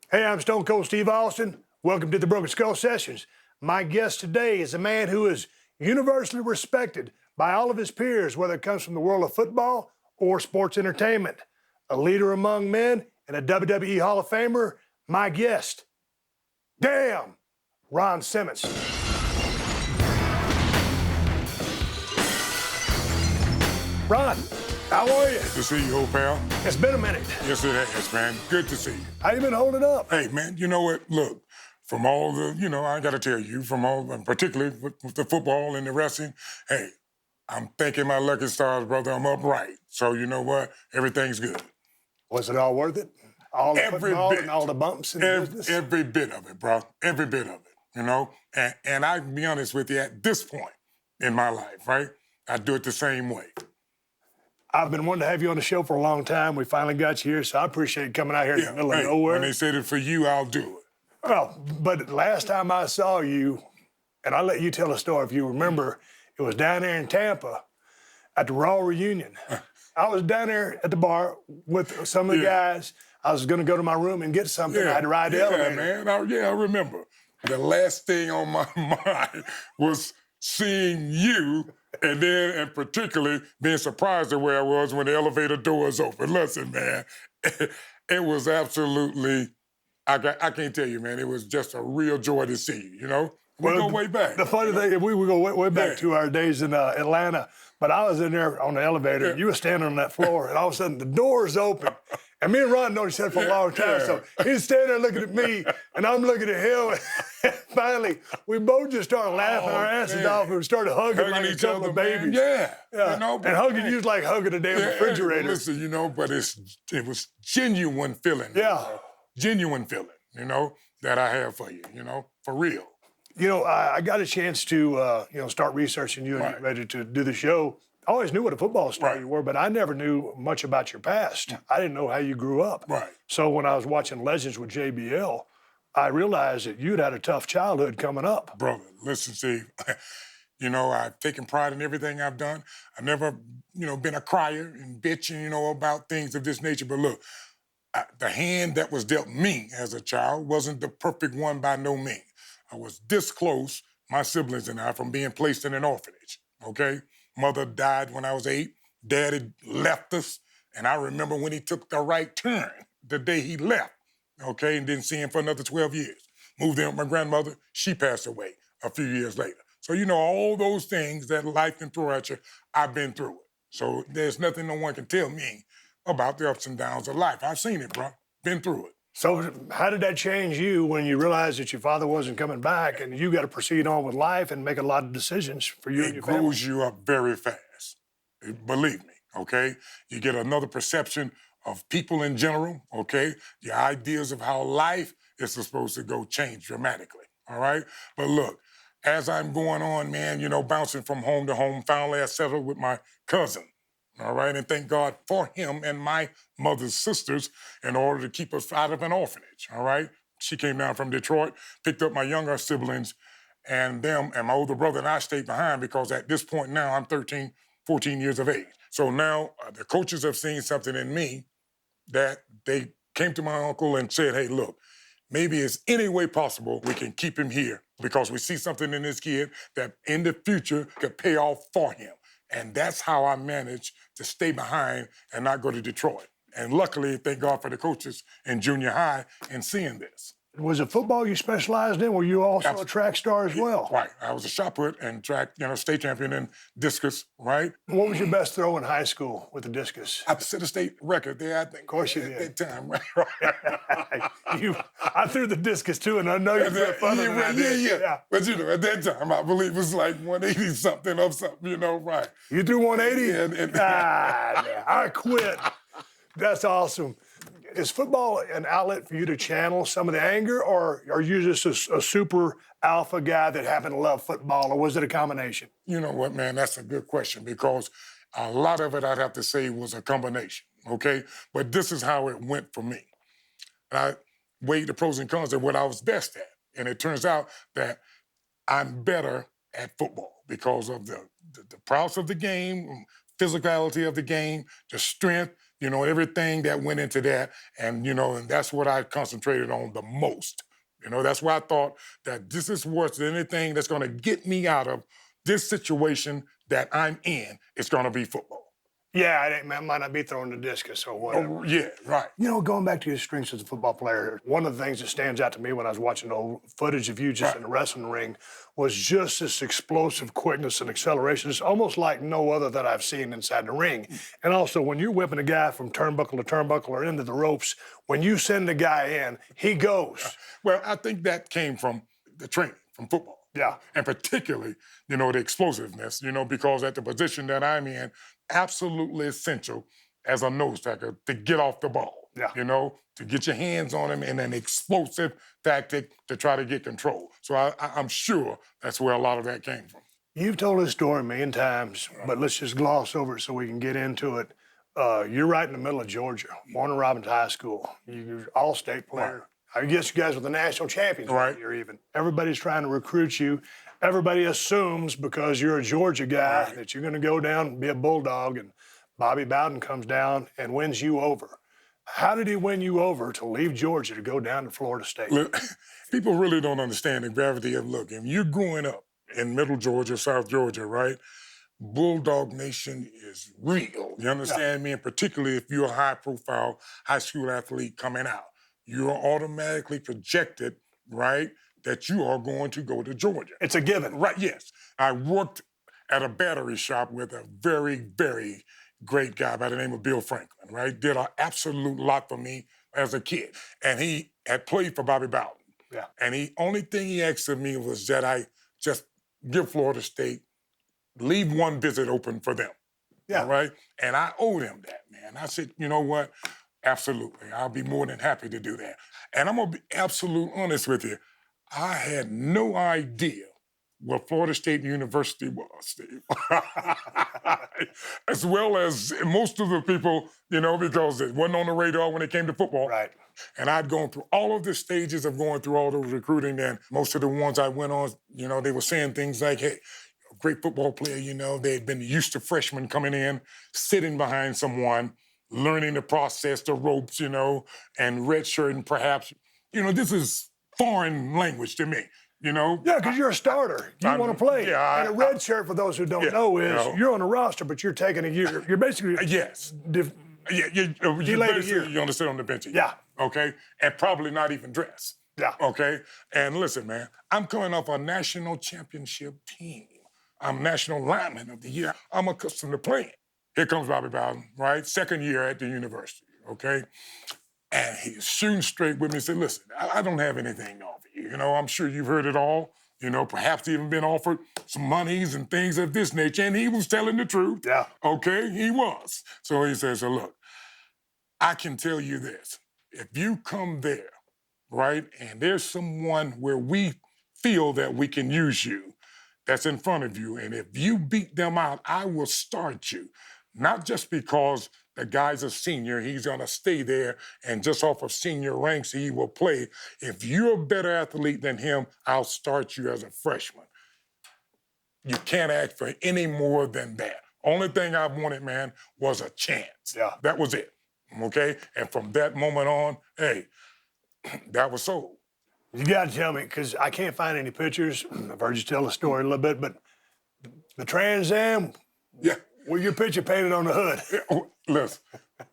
Hey, I'm Stone Cold Steve Austin. Welcome to the Broken Skull Sessions. My guest today is a man who is universally respected by all of his peers, whether it comes from the world of football or sports entertainment. A leader among men and a WWE Hall of Famer. My guest, damn, Ron Simmons. Ron, how are you? Good to see you, old pal. It's been a minute. Yes, it has, man. Good to see you. How you been holding up? Hey, man, you know what? Look, from all the, I got to tell you, from all, and particularly with the football and the wrestling, hey, I'm thanking my lucky stars, brother. I'm upright. So, you know what? Everything's good. Was it all worth it? All the Every football bit. and all the bumps in the business? Every bit of it, bro. Every bit of it, you know? And I can be honest with you, at this point in my life, right? I do it the same way. I've been wanting to have you on the show for a long time. We finally got you here, so I appreciate you coming out here in the middle of nowhere. When they said it for you, I'll do it. Well, but last time I saw you, and I'll let you tell the story if you remember, it was down there in Tampa at the Raw reunion. I was down there at the bar with some of the guys. I was going to go to my room and get something. I had to ride the elevator. Man. I remember. The last thing on my mind was seeing you and particularly being surprised at where I was when the elevator doors open. Listen, man, it was absolutely, I can't tell you, man, it was just a real joy to see you, you know? We go way back. The funny thing, we go way back to our days in Atlanta, but I was in there on the elevator, and you were standing on that floor, and all of a sudden the doors open. And me and Ron known each other for a long time, so he's standing there looking at me, and I'm looking at him. And finally, we both just started laughing our asses off, and we started hugging like each a couple other, of babies. Man. Yeah. You know, and hugging you was like hugging a damn refrigerator. Listen, you know, but it was genuine feeling. Yeah. Genuine feeling, you know, that I have for you, you know, for real. You know, I got a chance to, start researching you and get ready to do the show. I always knew what a football star you were, but I never knew much about your past. I didn't know how you grew up. Right. So when I was watching Legends with JBL, I realized that you'd had a tough childhood coming up. Brother, listen, Steve, you know, I've taken pride in everything I've done. I've never, been a crier and bitching, about things of this nature. But look, the hand that was dealt me as a child wasn't the perfect one by no means. I was this close, my siblings and I, from being placed in an orphanage, okay? Mother died when I was 8. Daddy left us. And I remember when he took the right turn, the day he left, okay, and didn't see him for another 12 years. Moved in with my grandmother. She passed away a few years later. So, all those things that life can throw at you, I've been through it. So there's nothing no one can tell me about the ups and downs of life. I've seen it, bro. Been through it. So how did that change you when you realized that your father wasn't coming back and you got to proceed on with life and make a lot of decisions for you and your family? It grows you up very fast. Believe me, okay? You get another perception of people in general, okay? Your ideas of how life is supposed to go change dramatically, all right? But look, as I'm going on, man, bouncing from home to home, finally I settled with my cousin. All right, and thank God for him and my mother's sisters in order to keep us out of an orphanage, all right? She came down from Detroit, picked up my younger siblings and them, and my older brother and I stayed behind because at this point now I'm 13, 14 years of age. So now the coaches have seen something in me that they came to my uncle and said, hey, look, maybe it's any way possible we can keep him here because we see something in this kid that in the future could pay off for him. And that's how I managed to stay behind and not go to Detroit. And luckily, thank God for the coaches in junior high and seeing this. Was it football you specialized in? Were you also a track star as well? Right. I was a shot put and track, state champion in discus, right? What was your best throw in high school with the discus? I set a state record there, I think. Of course you did. At that time, right? I threw the discus too, and I know you threw it further than I did. Yeah. But, at that time, I believe it was like 180-something or something, right? You threw 180? Yeah. I quit. That's awesome. Is football an outlet for you to channel some of the anger, or are you just a super alpha guy that happened to love football, or was it a combination? You know what, man? That's a good question because a lot of it, I'd have to say, was a combination, okay? But this is how it went for me. I weighed the pros and cons of what I was best at, and it turns out that I'm better at football because of the prowess of the game, physicality of the game, the strength, you know, everything that went into that. And, you know, and that's what I concentrated on the most. You know, that's why I thought that this is worse than anything that's going to get me out of this situation that I'm in. It's going to be football. Yeah, I might not be throwing the discus or whatever. Oh, yeah, right. You know, going back to your strengths as a football player, one of the things that stands out to me when I was watching old footage of you just in the wrestling ring was just this explosive quickness and acceleration. It's almost like no other that I've seen inside the ring. And also, when you're whipping a guy from turnbuckle to turnbuckle or into the ropes, when you send the guy in, he goes. Well, I think that came from the training, from football. Yeah. And particularly, you know, the explosiveness, you know, because at the position that I'm in, absolutely essential as a nose tackle to get off the ball. Yeah. You know, to get your hands on him in an explosive tactic to try to get control. So I'm sure that's where a lot of that came from. You've told this story a million times, but let's just gloss over it so we can get into it. You're right in the middle of Georgia, Warner Robins High School. You're an all-state player. I guess you guys were the national champions that year even. Everybody's trying to recruit you. Everybody assumes because you're a Georgia guy that you're going to go down and be a Bulldog, and Bobby Bowden comes down and wins you over. How did he win you over to leave Georgia to go down to Florida State? Look, people really don't understand the gravity of, look, if you're growing up in middle Georgia, South Georgia, right? Bulldog Nation is real. You understand me? And particularly if you're a high-profile high school athlete coming out, you're automatically projected, right, that you are going to go to Georgia. It's a given. Right, yes. I worked at a battery shop with a very, very great guy by the name of Bill Franklin, right? Did an absolute lot for me as a kid. And he had played for Bobby Bowden. Yeah. And the only thing he asked of me was that I just give Florida State, leave one visit open for them. Yeah. All right? And I owed him that, man. I said, you know what? Absolutely. I'll be more than happy to do that. And I'm going to be absolute honest with you. I had no idea what Florida State University was, Steve. As well as most of the people, you know, because it wasn't on the radar when it came to football. Right. And I'd gone through all of the stages of going through all those recruiting, and most of the ones I went on, you know, they were saying things like, hey, great football player, you know, they'd been used to freshmen coming in, sitting behind someone, learning the process, the ropes, you know, and redshirting perhaps. You know, this is foreign language to me, you know? Yeah, because you're a starter. You want to play. Yeah, and a red shirt, for those who don't know, is you're on a roster, but you're taking a year. You're basically yes. You want to sit on the bench. Yeah. Okay? And probably not even dress. Yeah. Okay? And listen, man, I'm coming off a national championship team. I'm National Lineman of the Year. I'm accustomed to playing. Here comes Bobby Bowden, right? Second year at the university, okay? And he's shooting straight with me and said, listen, I don't have anything to offer you. You know, I'm sure you've heard it all. You know, perhaps even been offered some monies and things of this nature. And he was telling the truth. Yeah. Okay, he was. So he says, so look, I can tell you this. If you come there, right, and there's someone where we feel that we can use you, that's in front of you, and if you beat them out, I will start you. Not just because the guy's a senior, he's gonna stay there, and just off of senior ranks, he will play. If you're a better athlete than him, I'll start you as a freshman. You can't ask for any more than that. Only thing I wanted, man, was a chance. Yeah. That was it, okay? And from that moment on, hey, that was sold. You got to tell me, because I can't find any pictures. I've heard you tell the story a little bit, but the Trans Am, with your picture painted on the hood. Listen,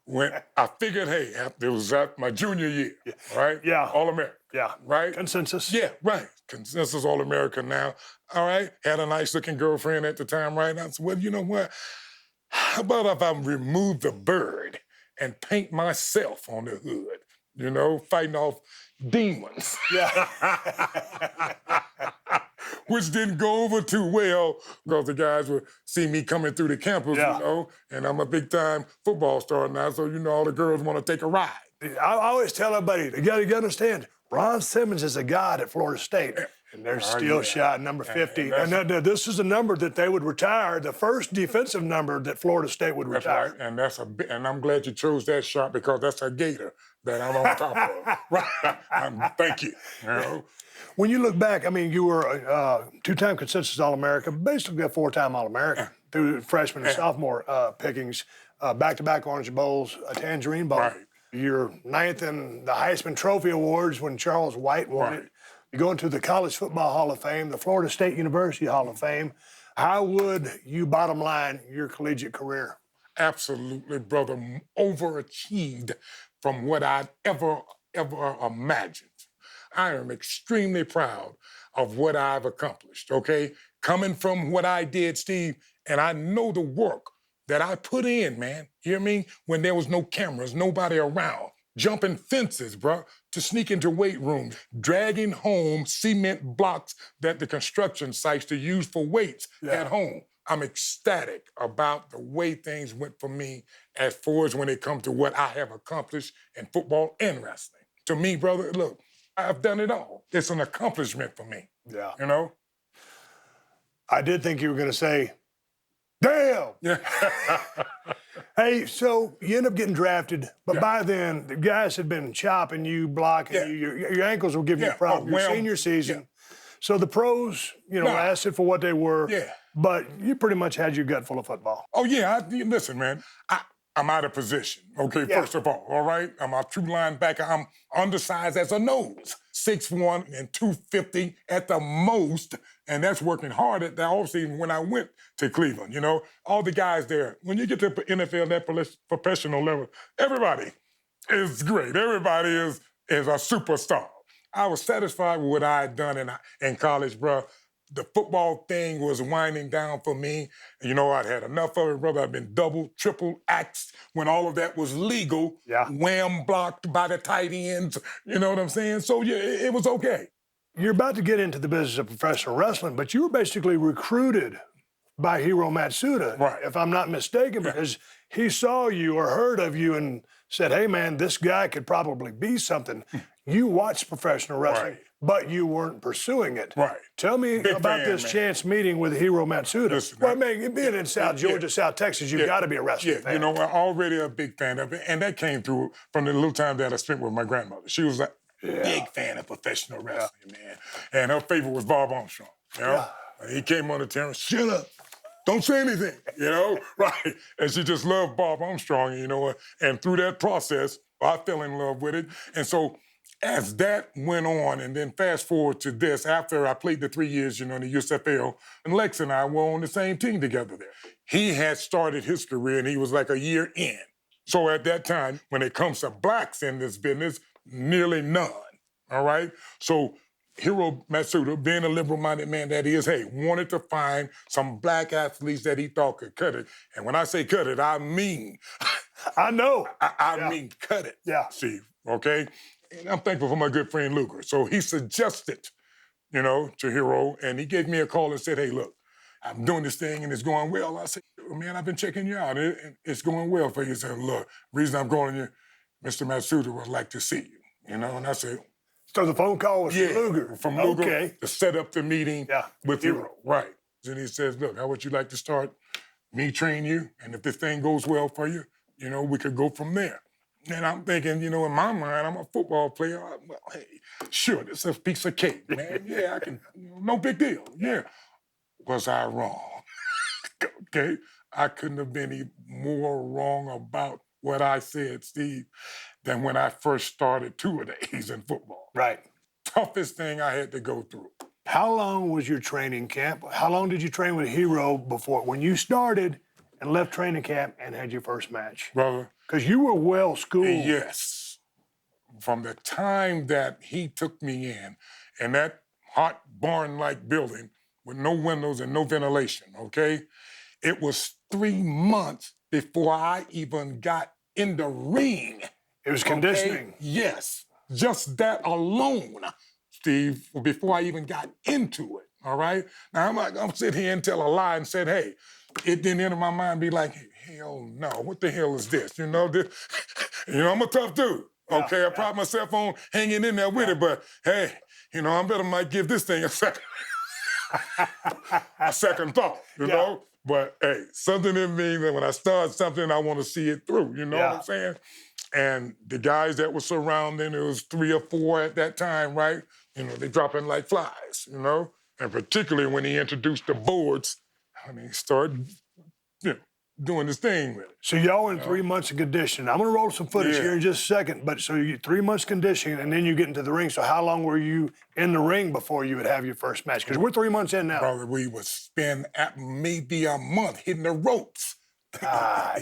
when I figured, hey, it was at my junior year, right? Yeah. All-American. Yeah. Right? Consensus. Yeah, right. Consensus All-American now. All right. Had a nice-looking girlfriend at the time, right? And I said, well, you know what? How about if I remove the bird and paint myself on the hood? You know, fighting off demons. Yeah. Which didn't go over too well because the guys would see me coming through the campus, you know, and I'm a big-time football star now, so, you know, all the girls want to take a ride. I always tell everybody, you got to understand, Ron Simmons is a god at Florida State. And they're still shot number 50. And this is a number that they would retire, the first defensive number that Florida State would retire. Right. And I'm glad you chose that shot because that's a gator that I'm on top of. Right. Thank you. You know? When you look back, I mean, you were a two-time consensus All-American, basically a four-time All-American through freshman and sophomore pickings. back-to-back Orange Bowls, a Tangerine Bowl. Right. You're ninth in the Heisman Trophy Awards when Charles White won Right. it. You go into the College Football Hall of Fame, the Florida State University Hall of Fame. How would you bottom line your collegiate career? Absolutely, brother, overachieved from what I'd ever imagined. I am extremely proud of what I've accomplished, okay? Coming from what I did, Steve, and I know the work that I put in, man. You hear me? When there was no cameras, nobody around. Jumping fences, bro, to sneak into weight rooms, dragging home cement blocks that the construction sites to use for weights at home. I'm ecstatic about the way things went for me as far as when it comes to what I have accomplished in football and wrestling. To me, brother, look, I've done it all. It's an accomplishment for me. Yeah. You know? I did think you were going to say, damn. Yeah. Hey, so you end up getting drafted, but by then the guys had been chopping you, blocking you. Your ankles were giving you problems. Your senior season. So the pros, lasted for what they were. Yeah. But you pretty much had your gut full of football. Oh, yeah. Listen, man, I'm out of position, okay, first of all right? I'm a true linebacker. I'm undersized as a nose, 6'1" and 250 at the most, and that's working hard at the offseason when I went to Cleveland, All the guys there, when you get to NFL, that professional level, everybody is great. Everybody is a superstar. I was satisfied with what I had done in college, bro. The football thing was winding down for me. I'd had enough of it, brother. I've been double, triple axed when all of that was legal. Yeah. Wham blocked by the tight ends. You know what I'm saying? So, yeah, it was okay. You're about to get into the business of professional wrestling, but you were basically recruited by Hiro Matsuda, if I'm not mistaken, because he saw you or heard of you and said, hey, man, this guy could probably be something. You watched professional wrestling, but you weren't pursuing it. Right. Tell me about this chance meeting with Hiro Matsuda. Listen, well, man, being in South Georgia, South Texas, you've got to be a wrestling fan. I'm already a big fan of it, and that came through from the little time that I spent with my grandmother. She was a big fan of professional wrestling, man. And her favorite was Bob Armstrong, He came on the terrace, shut up. Don't say anything, right? And she just loved Bob Armstrong, and through that process, I fell in love with it. And so as that went on, and then fast forward to this, after I played the 3 years, in the USFL, and Lex and I were on the same team together there. He had started his career, and he was like a year in. So at that time, when it comes to blacks in this business, nearly none, all right? So Hiro Matsuda, being a liberal-minded man that he is, wanted to find some black athletes that he thought could cut it. And when I say cut it, I mean... I know. I mean cut it, Steve, okay? And I'm thankful for my good friend Luger. So he suggested, to Hiro, and he gave me a call and said, hey, look, I'm doing this thing and it's going well. I said, man, I've been checking you out. It's going well for you. He said, look, the reason I'm calling you, Mr. Matsuda would like to see you, And I said, so the phone call was from Luger. From Luger to set up the meeting with Hiro. Right. And he says, look, how would you like to start me train you? And if this thing goes well for you, we could go from there. And I'm thinking, in my mind, I'm a football player. Well, hey, sure, this is a piece of cake, man. Yeah, I can, no big deal. Yeah. Was I wrong? Okay. I couldn't have been any more wrong about what I said, Steve, than when I first started two-a-days in football. Right. Toughest thing I had to go through. How long was your training camp? How long did you train with Hiro before, when you started and left training camp and had your first match? Brother. Because you were well schooled. Yes. From the time that he took me in that hot barn-like building with no windows and no ventilation, okay? It was 3 months before I even got in the ring. It was conditioning. Yes. Just that alone, Steve, before I even got into it, all right? Now, I'm not gonna sit here and tell a lie and say, hey, it didn't enter my mind be like, hell no, what the hell is this? I'm a tough dude, okay? I pride myself on hanging in there with it, but hey, I better might give this thing a second, a second thought, you know? But hey, something in me that when I start something, I want to see it through, you know what I'm saying? And the guys that were surrounding, it was 3 or 4 at that time, right? They dropping like flies, And particularly when he introduced the boards, he started, doing his thing with it. So y'all in 3 months of conditioning. I'm gonna roll some footage Yeah. here in just a second. But so you get 3 months conditioning, and then you get into the ring. So how long were you in the ring before you would have your first match? Because we're 3 months in now. Brother, we would spend maybe a month hitting the ropes.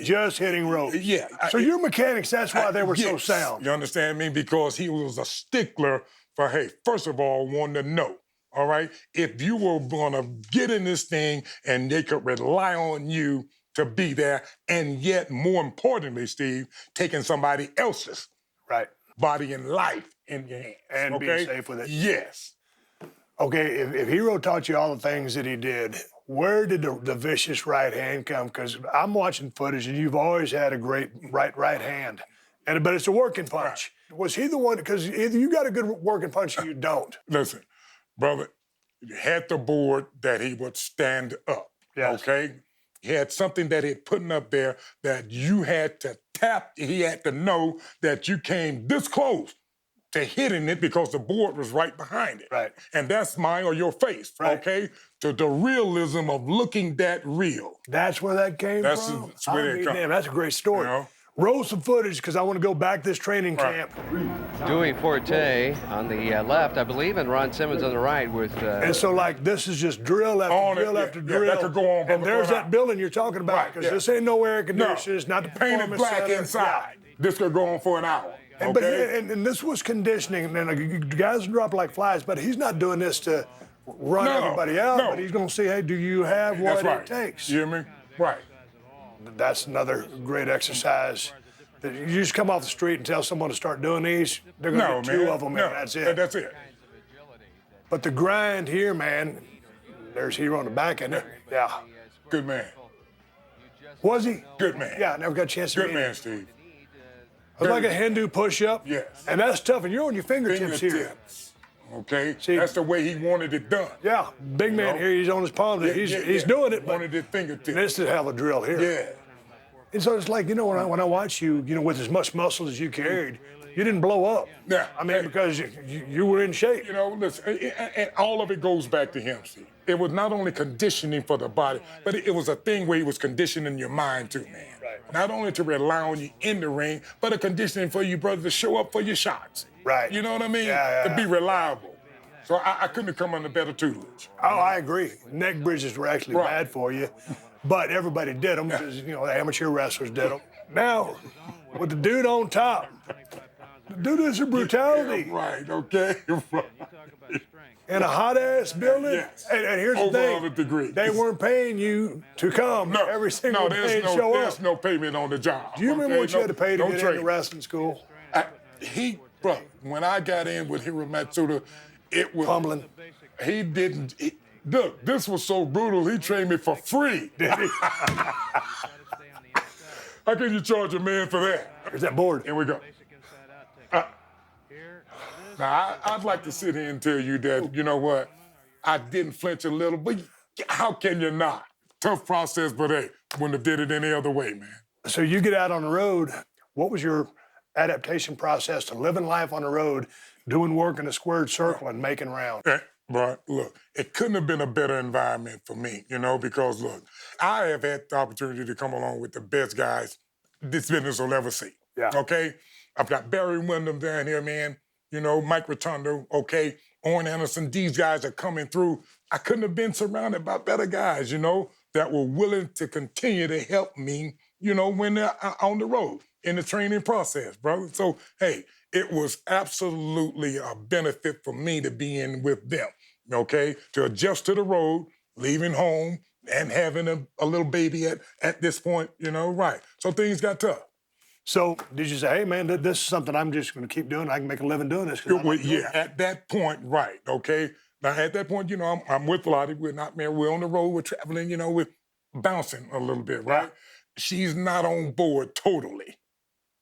Just hitting ropes. Yeah. So your mechanics, that's why they were so Yes. sound. You understand me? Because he was a stickler for, hey, first of all, wanted to know, all right, if you were going to get in this thing and they could rely on you to be there, and yet, more importantly, Steve, taking somebody else's Right. body and life in your hands. And okay? being safe with it. Yes. Okay, if Hero taught you all the things that he did, where did the vicious right hand come? Because I'm watching footage, and you've always had a great right hand, but it's a working punch. Right. Was he the one? Because either you got a good working punch or you don't. Listen, brother, you had the board that he would stand up. Yes. Okay. He had something that he'd putting up there that you had to tap. He had to know that you came this close to hitting it because the board was right behind it. Right. And that's mine or your face, right. Okay? To the realism of looking that real. That's where that came That's from? That's where it comes. Damn, that's a great story. You know? Roll some footage because I want to go back this training camp. Dewey Forte on the left, I believe, and Ron Simmons on the right with... And so, like, this is just drill after drill after drill. that could go on. And there's that building you're talking about because this ain't no air conditioning. No. It's not the painted performance black center. inside. Yeah. This could go on for an hour. And, okay? and this was conditioning, and guys drop like flies, but he's not doing this to run everybody out, but he's going to see, hey, do you have what it takes? You hear me? Right. That's another great exercise. You just come off the street and tell someone to start doing these, they're going to get two of them, and that's it. That's it. But the grind here, man, there's Hero on the back end. Yeah. Good man. Was he? Good man. Yeah, I never got a chance to meet him. Good man, Steve. It was like a Hindu push-up. Yes. And that's tough, and you're on your fingertips here. Okay? See, that's the way he wanted it done. Yeah, big man here, he's on his palms. He's doing it, but wanted his fingertips. this is a hell of a drill here. Yeah. And so it's like, when I watch you, with as much muscle as you carried, you didn't blow up. Yeah. I mean, because you were in shape. Listen, and all of it goes back to him, Steve. It was not only conditioning for the body, but it was a thing where he was conditioning your mind too, man. Right. Not only to rely on you in the ring, but a conditioning for you, brother, to show up for your shots. Right. You know what I mean? Yeah. To be reliable. So I couldn't have come under better tutelage. Oh, I agree. Neck bridges were actually bad for you, but everybody did them because, the amateur wrestlers did them. Now, with the dude on top, the dude is a brutality. Yeah, right, okay, right. In a hot-ass building. Yes. And here's Over the all the thing. degrees. They weren't paying you to come every single day and show up. There's no payment on the job. Do you remember what you had to pay to get into wrestling school? Bro, when I got in with Hiro Matsuda, it was... Pummeling. He didn't... Look, this was so brutal, he trained me for free. Did he? How can you charge a man for that? Here's that board. Here we go. Now, I'd like to sit here and tell you that, you know what, I didn't flinch a little, but how can you not? Tough process, but hey, wouldn't have did it any other way, man. So you get out on the road. What was your adaptation process to living life on the road, doing work in a squared circle and making rounds? Bro, look, it couldn't have been a better environment for me, because, look, I have had the opportunity to come along with the best guys this business will ever see. Yeah. Okay? I've got Barry Windham down here, man. Mike Rotundo, okay? Orrin Anderson, these guys are coming through. I couldn't have been surrounded by better guys, that were willing to continue to help me, when they're on the road in the training process, brother. So, hey, it was absolutely a benefit for me to be in with them, okay? To adjust to the road, leaving home, and having a little baby at this point, right. So things got tough. So did you say, hey, man, this is something I'm just going to keep doing. I can make a living doing this. At that point, right, okay? Now, at that point, I'm with Lottie. We're not married. We're on the road. We're traveling, we're bouncing a little bit, right? Yeah. She's not on board totally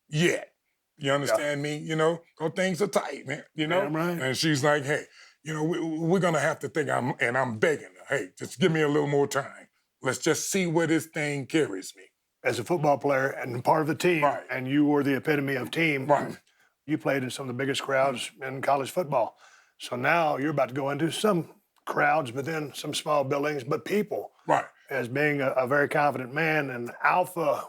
yet. You understand me? Because things are tight, man, Yeah, right. And she's like, hey, we're going to have to think, I'm begging her, hey, just give me a little more time. Let's just see where this thing carries me. As a football player and part of the team, right. And you were the epitome of team, right. You played in some of the biggest crowds in college football. So now you're about to go into some crowds, but then some small buildings, but people. Right. as being a very confident man and alpha.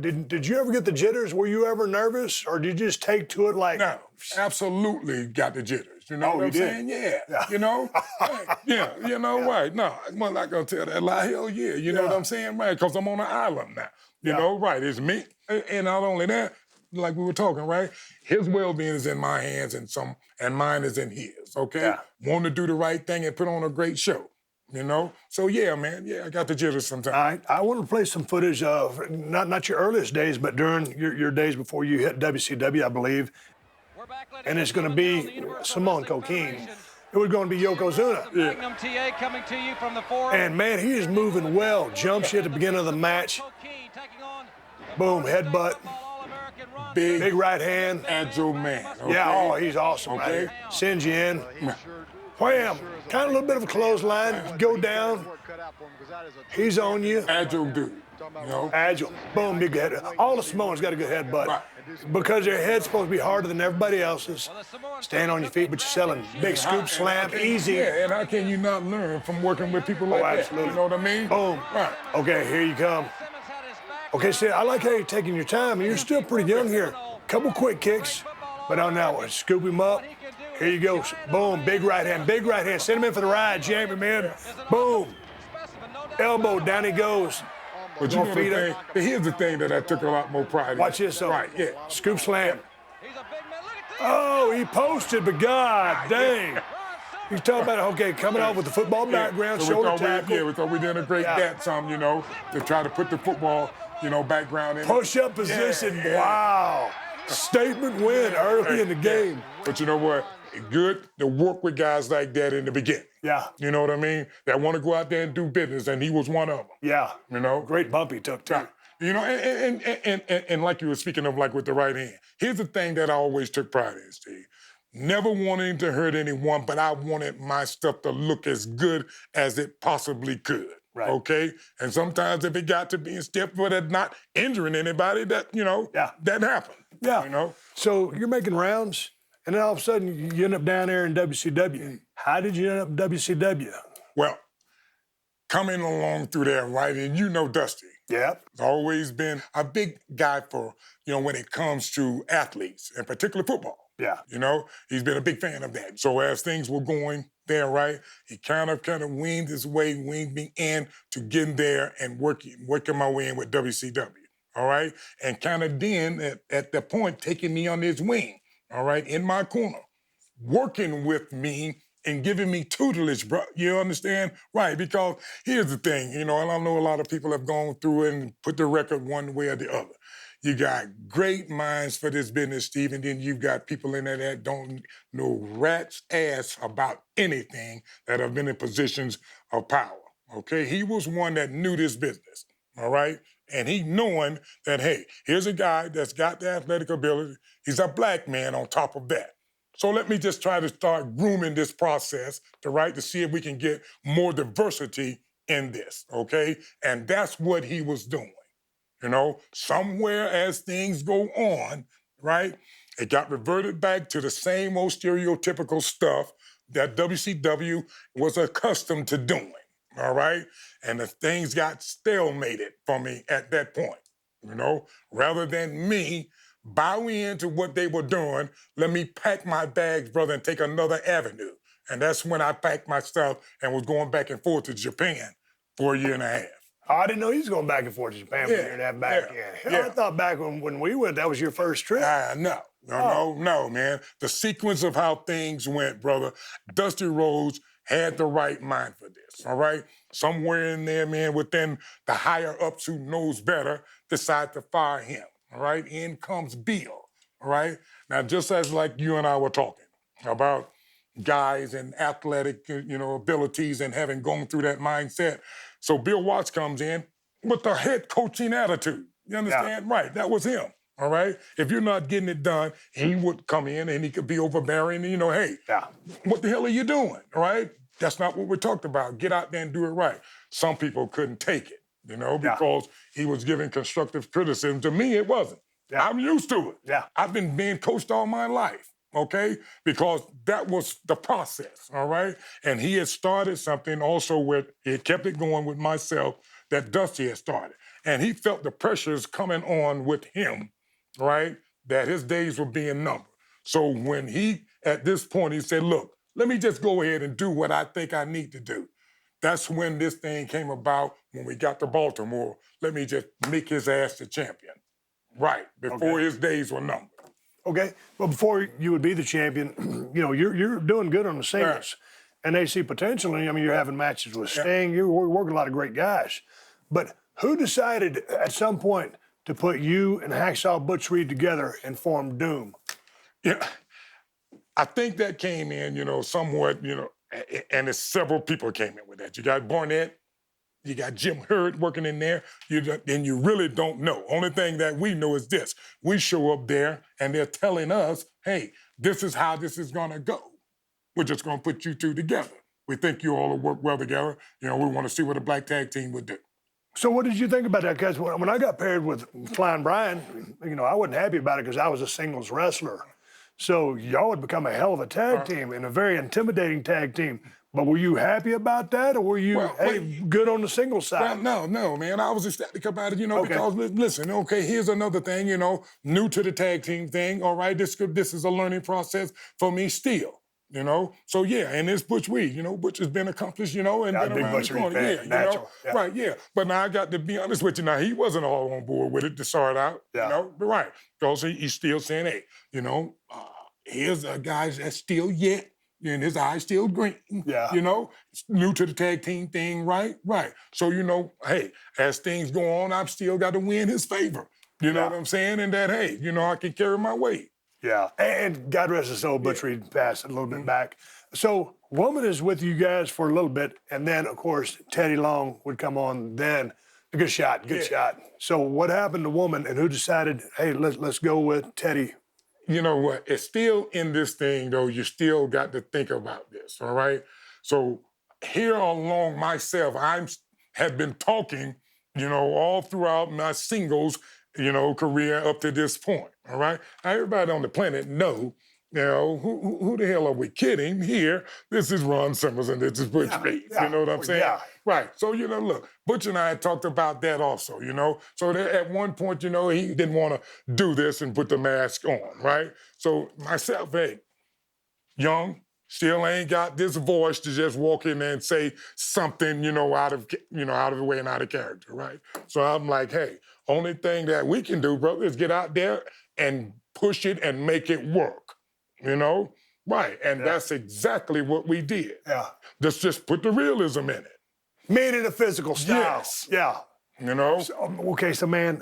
Did you ever get the jitters? Were you ever nervous, or did you just take to it like? No, absolutely got the jitters. You know Oh, what you I'm did? saying? Yeah. Yeah. You know? Right. Yeah, you know, right. No, I'm not going to tell that lie. Hell yeah. You know Yeah. what I'm saying? Right. Because I'm on an island now. You Yeah. know, right. It's me. And not only that, like we were talking, right? His well-being is in my hands and mine is in his, okay? Yeah. Want to do the right thing and put on a great show, you know? So yeah, man, yeah, I got the jitters sometimes. All right, I want to play some footage of not your earliest days, but during your days before you hit WCW, I believe. And it's going to be Simone Coquine. It was going to be Yokozuna. Magnum TA coming to you from the forum. And man, he is moving well. Jumps you at the beginning of the match. Boom, headbutt. Big right hand. Agile man. Okay? Yeah, oh, he's awesome right Okay. here. Sends you in. Wham! Kind of a little bit of a clothesline. Go down. He's on you. Agile dude. You know? Agile. Boom, big head. All the Samoans got a good headbutt. Right. Because their head's supposed to be harder than everybody else's. Stand on your feet, but you're selling big scoop slam, easy. Yeah, and how can you not learn from working with people like that? absolutely. You know what I mean? Boom. Right. Okay, here you come. Okay, see, I like how you're taking your time, and you're still pretty young here. Couple quick kicks, but on that one, scoop him up. Here you go. Boom, big right hand, big right hand. Send him in for the ride, jam him in. Boom. Elbow, down he goes. But you know the Feet thing, up. here's the thing that I took a lot more pride in. Watch this, though. Right, yeah. Scoop slam. Oh, he posted, but God dang. He's talking about, okay, coming off with the football background, So we shoulder thought tackle. we thought we did a great Yeah. that some, you know, to try to put the football, you know, background in. Push-up position, Yeah, yeah. wow. Statement win early in the game. But you know what? Good to work with guys like that in the beginning. Yeah, You know what I mean? That want to go out there and do business, and he was one of them. yeah. You know? Great bump he took, too. You know, and like you were speaking of, like with the right hand, here's the thing that I always took pride in, Steve. Never wanting to hurt anyone, but I wanted my stuff to look as good as it possibly could. Right. Okay? And sometimes if it got to being stiff, but it not injuring anybody, that, you know, Yeah. that happened. Yeah. You know? So you're making rounds, and then all of a sudden you end up down there in WCW. How did you end up in WCW? Well, coming along through there, right, and you know Dusty. Yep. He's always been a big guy for, you know, when it comes to athletes, in particular football. Yeah. You know, he's been a big fan of that. So as things were going there, right, he kind of weaned me in to getting there and working my way in with WCW. All right. And kind of then at the point taking me on his wing, all right, in my corner, working with me and giving me tutelage, bro. You understand? Right, because here's the thing, you know, and I know a lot of people have gone through it and put the record one way or the other. You got great minds for this business, Steve, and then you've got people in there that don't know rat's ass about anything that have been in positions of power, okay? He was one that knew this business, all right? And he knowing that, hey, here's a guy that's got the athletic ability. He's a black man on top of that. So let me just try to start grooming this process to see if we can get more diversity in this, okay? And that's what he was doing. You know, somewhere as things go on, right, it got reverted back to the same old stereotypical stuff that WCW was accustomed to doing, all right? And the things got stalemated for me at that point, you know? Rather than me bow into what they were doing, let me pack my bags, brother, and take another avenue. And that's when I packed my stuff and was going back and forth to Japan for a year and a half. Oh, I didn't know he was going back and forth to Japan for a year and a half back. Yeah. I thought back when we went, that was your first trip. No, man. The sequence of how things went, brother, Dusty Rhodes had the right mind for this, all right? Somewhere in there, man, within the higher-ups who knows better, decide to fire him, all right? In comes Bill, all right? Now, just as like you and I were talking about guys and athletic, abilities and having gone through that mindset. So Bill Watts comes in with the head coaching attitude. You understand? Yeah. Right, that was him, all right? If you're not getting it done, he would come in and he could be overbearing and, hey, what the hell are you doing, all right? That's not what we talked about. Get out there and do it right. Some people couldn't take it, because he was giving constructive criticism. To me, it wasn't. Yeah. I'm used to it. Yeah. I've been being coached all my life. Okay? Because that was the process, all right? And he had started something also he kept it going with myself that Dusty had started. And he felt the pressures coming on with him, right, that his days were being numbered. So when he, at this point, he said, look, let me just go ahead and do what I think I need to do. That's when this thing came about, when we got to Baltimore. Let me just make his ass the champion. Right, before his days were numbered. Okay, well, before you would be the champion, you're doing good on the singles. Right. And they see potential in you. I mean, you're having matches with Sting. You're working a lot of great guys. But who decided at some point to put you and Hacksaw Butch Reed together and form Doom? Yeah, I think that came in, somewhat, and it's several people came in with that. You got Barnett, you got Jim Hurd working in there, and you really don't know. Only thing that we know is this. We show up there, and they're telling us, hey, this is how this is going to go. We're just going to put you two together. We think you all will work well together. We want to see what a black tag team would do. So what did you think about that? Because when I got paired with Flying Brian, I wasn't happy about it because I was a singles wrestler. So y'all would become a hell of a tag team and a very intimidating tag team. But were you happy about that, or were you good on the single side? Well, no, man. I was ecstatic about it, because listen, here's another thing, new to the tag team thing. All right, this is a learning process for me still. So yeah, and it's Butch Reed, Butch has been accomplished, and been around Butch the corner. Reed fan, Right, yeah. But now I got to be honest with you, now he wasn't all on board with it to start out, but right. Because he's still saying, hey, here's a guy that's still yet, and his eyes still green. Yeah. New to the tag team thing, right? Right. So, hey, as things go on, I've still got to win his favor. You know what I'm saying? And that, hey, I can carry my weight. Yeah, and God rest his soul, Butch Reed passed a little bit back. So Woman is with you guys for a little bit, and then, of course, Teddy Long would come on then. Good shot. So what happened to Woman, and who decided, hey, let's go with Teddy? You know what? It's still in this thing, though. You still got to think about this, all right? So here along myself, I have been talking, all throughout my singles career up to this point, all right? Now, everybody on the planet know, who the hell are we kidding here? This is Ron Simmons and this is Butch Reed. You know what I'm saying? Yeah. Right. So, look, Butch and I had talked about that also, So there, at one point, he didn't want to do this and put the mask on, right? So myself, hey, young, still ain't got this voice to just walk in there and say something, out of the way and out of character, right? So I'm like, hey, only thing that we can do, brother, is get out there and push it and make it work, Right, and that's exactly what we did. Yeah. Let's just put the realism in it. Made it a physical style. Yes. Yeah. So, man,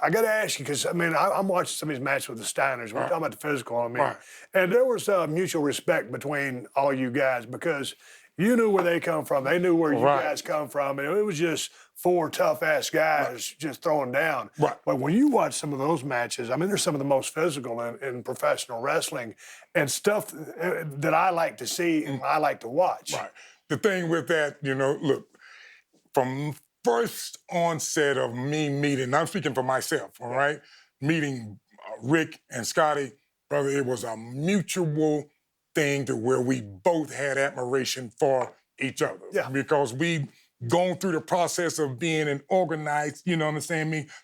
I got to ask you, because, I'm watching some of these matches with the Steiners. We're talking about the physical, Right. And there was mutual respect between all you guys because you knew where they come from. They knew where you guys come from. And it was just four tough-ass guys just throwing down. Right. But when you watch some of those matches, they're some of the most physical in professional wrestling and stuff that I like to see and I like to watch. Right. The thing with that, look, from first onset of me meeting, I'm speaking for myself, all right, meeting Rick and Scotty, brother, it was a mutual thing to where we both had admiration for each other. Yeah. Because we gone through the process of being an organized,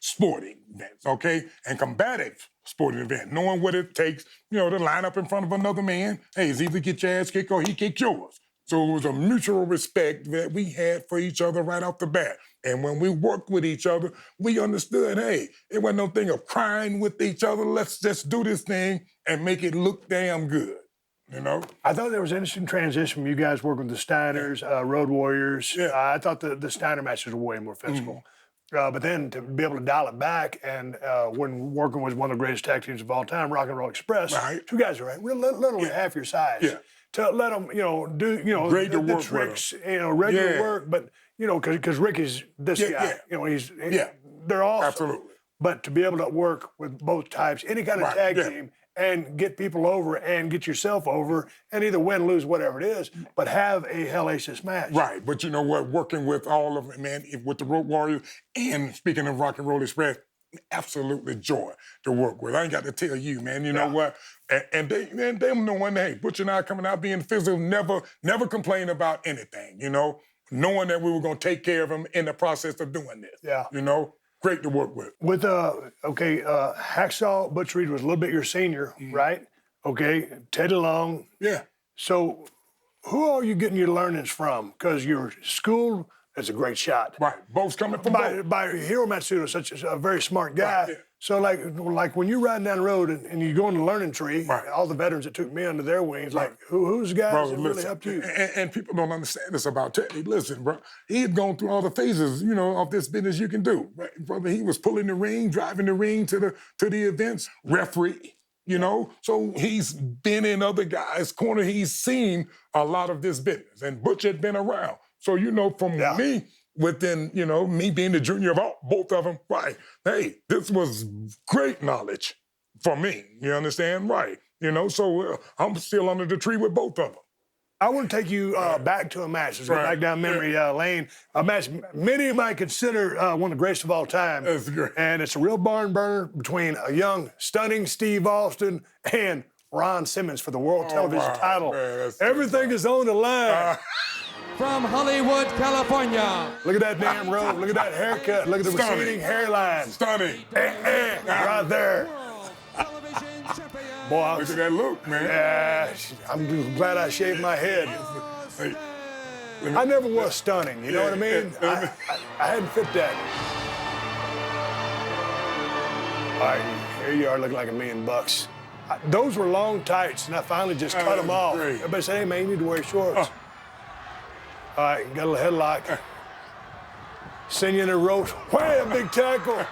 sporting events, okay? And combative sporting event, knowing what it takes, to line up in front of another man. Hey, it's either get your ass kicked or he kicked yours. So it was a mutual respect that we had for each other right off the bat. And when we worked with each other, we understood, hey, it wasn't no thing of crying with each other. Let's just do this thing and make it look damn good. I thought there was an interesting transition from you guys working with the Steiners, Road Warriors. Yeah. I thought the Steiner matches were way more physical. But then to be able to dial it back and when working with one of the greatest tag teams of all time, Rock and Roll Express, two guys are literally half your size. Yeah. To let them, do, Great to the work tricks, with regular work, but, because Rick is this guy. They're awesome. Absolutely. But to be able to work with both types, any kind of tag team, and get people over and get yourself over and either win, lose, whatever it is, but have a hellacious match. Right, but you know what? Working with all of it, man, with the Road Warriors and speaking of Rock and Roll Express, absolutely joy to work with. I ain't got to tell you, man. You know what? And they knowing, hey, Butch and I coming out being physical, never complain about anything, knowing that we were going to take care of him in the process of doing this. Yeah. You know, great to work with. With Hacksaw Butch Reed was a little bit your senior, right? Okay, Teddy Long. Yeah. So, who are you getting your learnings from? Because your school is a great shot. Right. Both's coming from both. By Hiro Matsuda, such a very smart guy. Right, yeah. So, like when you're riding down the road and you go in the learning tree, Right. all the veterans that took me under their wings, like who's the guys Brother, that really listen, helped you? and people don't understand this about Teddy. Listen, bro, he had gone through all the phases, you know, of this business you can do. Right? Brother, he was pulling the ring, driving the ring to the events, referee, you know. So he's been in other guys' corner. He's seen a lot of this business, and Butch had been around. So, you know, from me, within, you know, me being the junior of both of them, right, hey, this was great knowledge for me. You understand? Right. You know, so I'm still under the tree with both of them. I want to take you back to a match. Let's go Right. back down memory lane. A match many might consider one of the greatest of all time. That's great. And it's a real barn burner between a young, stunning Steve Austin and Ron Simmons for the World Television wow, title. man, that's Everything is on the line. From Hollywood, California. Look at that damn robe. Look at that haircut. Look at the Stunning. receding hairline. Stunning. Right there. Boy, Look at that look, man. yeah, I'm glad I shaved my head. Hey, I never was stunning, you know what I mean? I hadn't fit that. All right, here you are looking like $1,000,000. Those were long tights, and I finally just cut them off. great. Everybody said, hey, man, you need to wear shorts. All right, got a little headlock. Send you in the ropes. Wham, big tackle.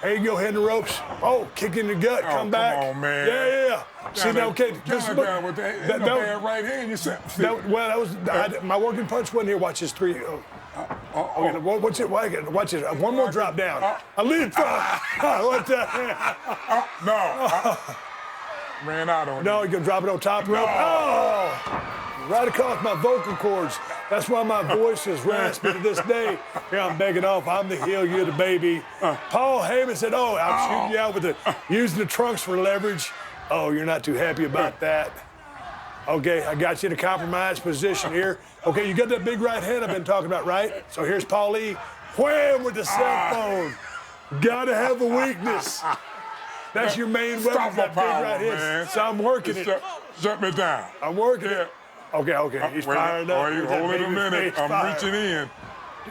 There you go, hitting the ropes. Oh, kick in the gut, come back. Come on, man. Yeah. See, now, okay. Down with that, that- bad right hand. You said, that was my working punch wasn't here. Watch this three. Okay, what's it? Watch it. One more drop down. A lead front. What the? no. Ran out on No, you're gonna drop it on top rope. Oh, right across my vocal cords. That's why my voice is raspy to this day. Here I'm begging off. I'm the heel, you're the baby. Paul Heyman said, "Oh, I'm shooting you out with using the trunks for leverage." Oh, you're not too happy about that. Okay, I got you in a compromised position here. Okay, you got that big right hand I've been talking about, right? So here's Paul Lee. Wham with the cell phone. Gotta have a weakness. That's your main weapon, Stop that big power, right hand. man. So I'm working it. Shut me down. I'm working Yeah. it. Okay, he's Wait, fired up. wait, Here's that hold it a baby minute. face I'm fire. reaching in.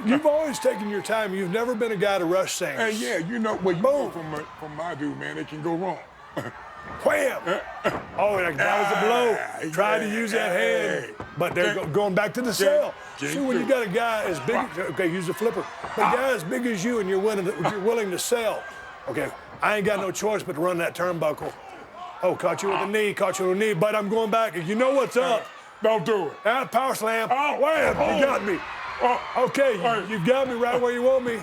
You've always taken your time. You've never been a guy to rush things. Hey, yeah, you know, well, you know from my dude, man, it can go wrong. Wham! Oh, that was a blow. Tried to yeah, use that hand, but they're going back to the cell. See, when you got a guy as big, okay, use a flipper, but a guy as big as you and you're willing to sell. Okay, I ain't got no choice but to run that turnbuckle. Oh, caught you with a knee, but I'm going back. You know what's up. Don't do it. Power slam. Oh, Wham! You got me. Okay, you got me right where you want me.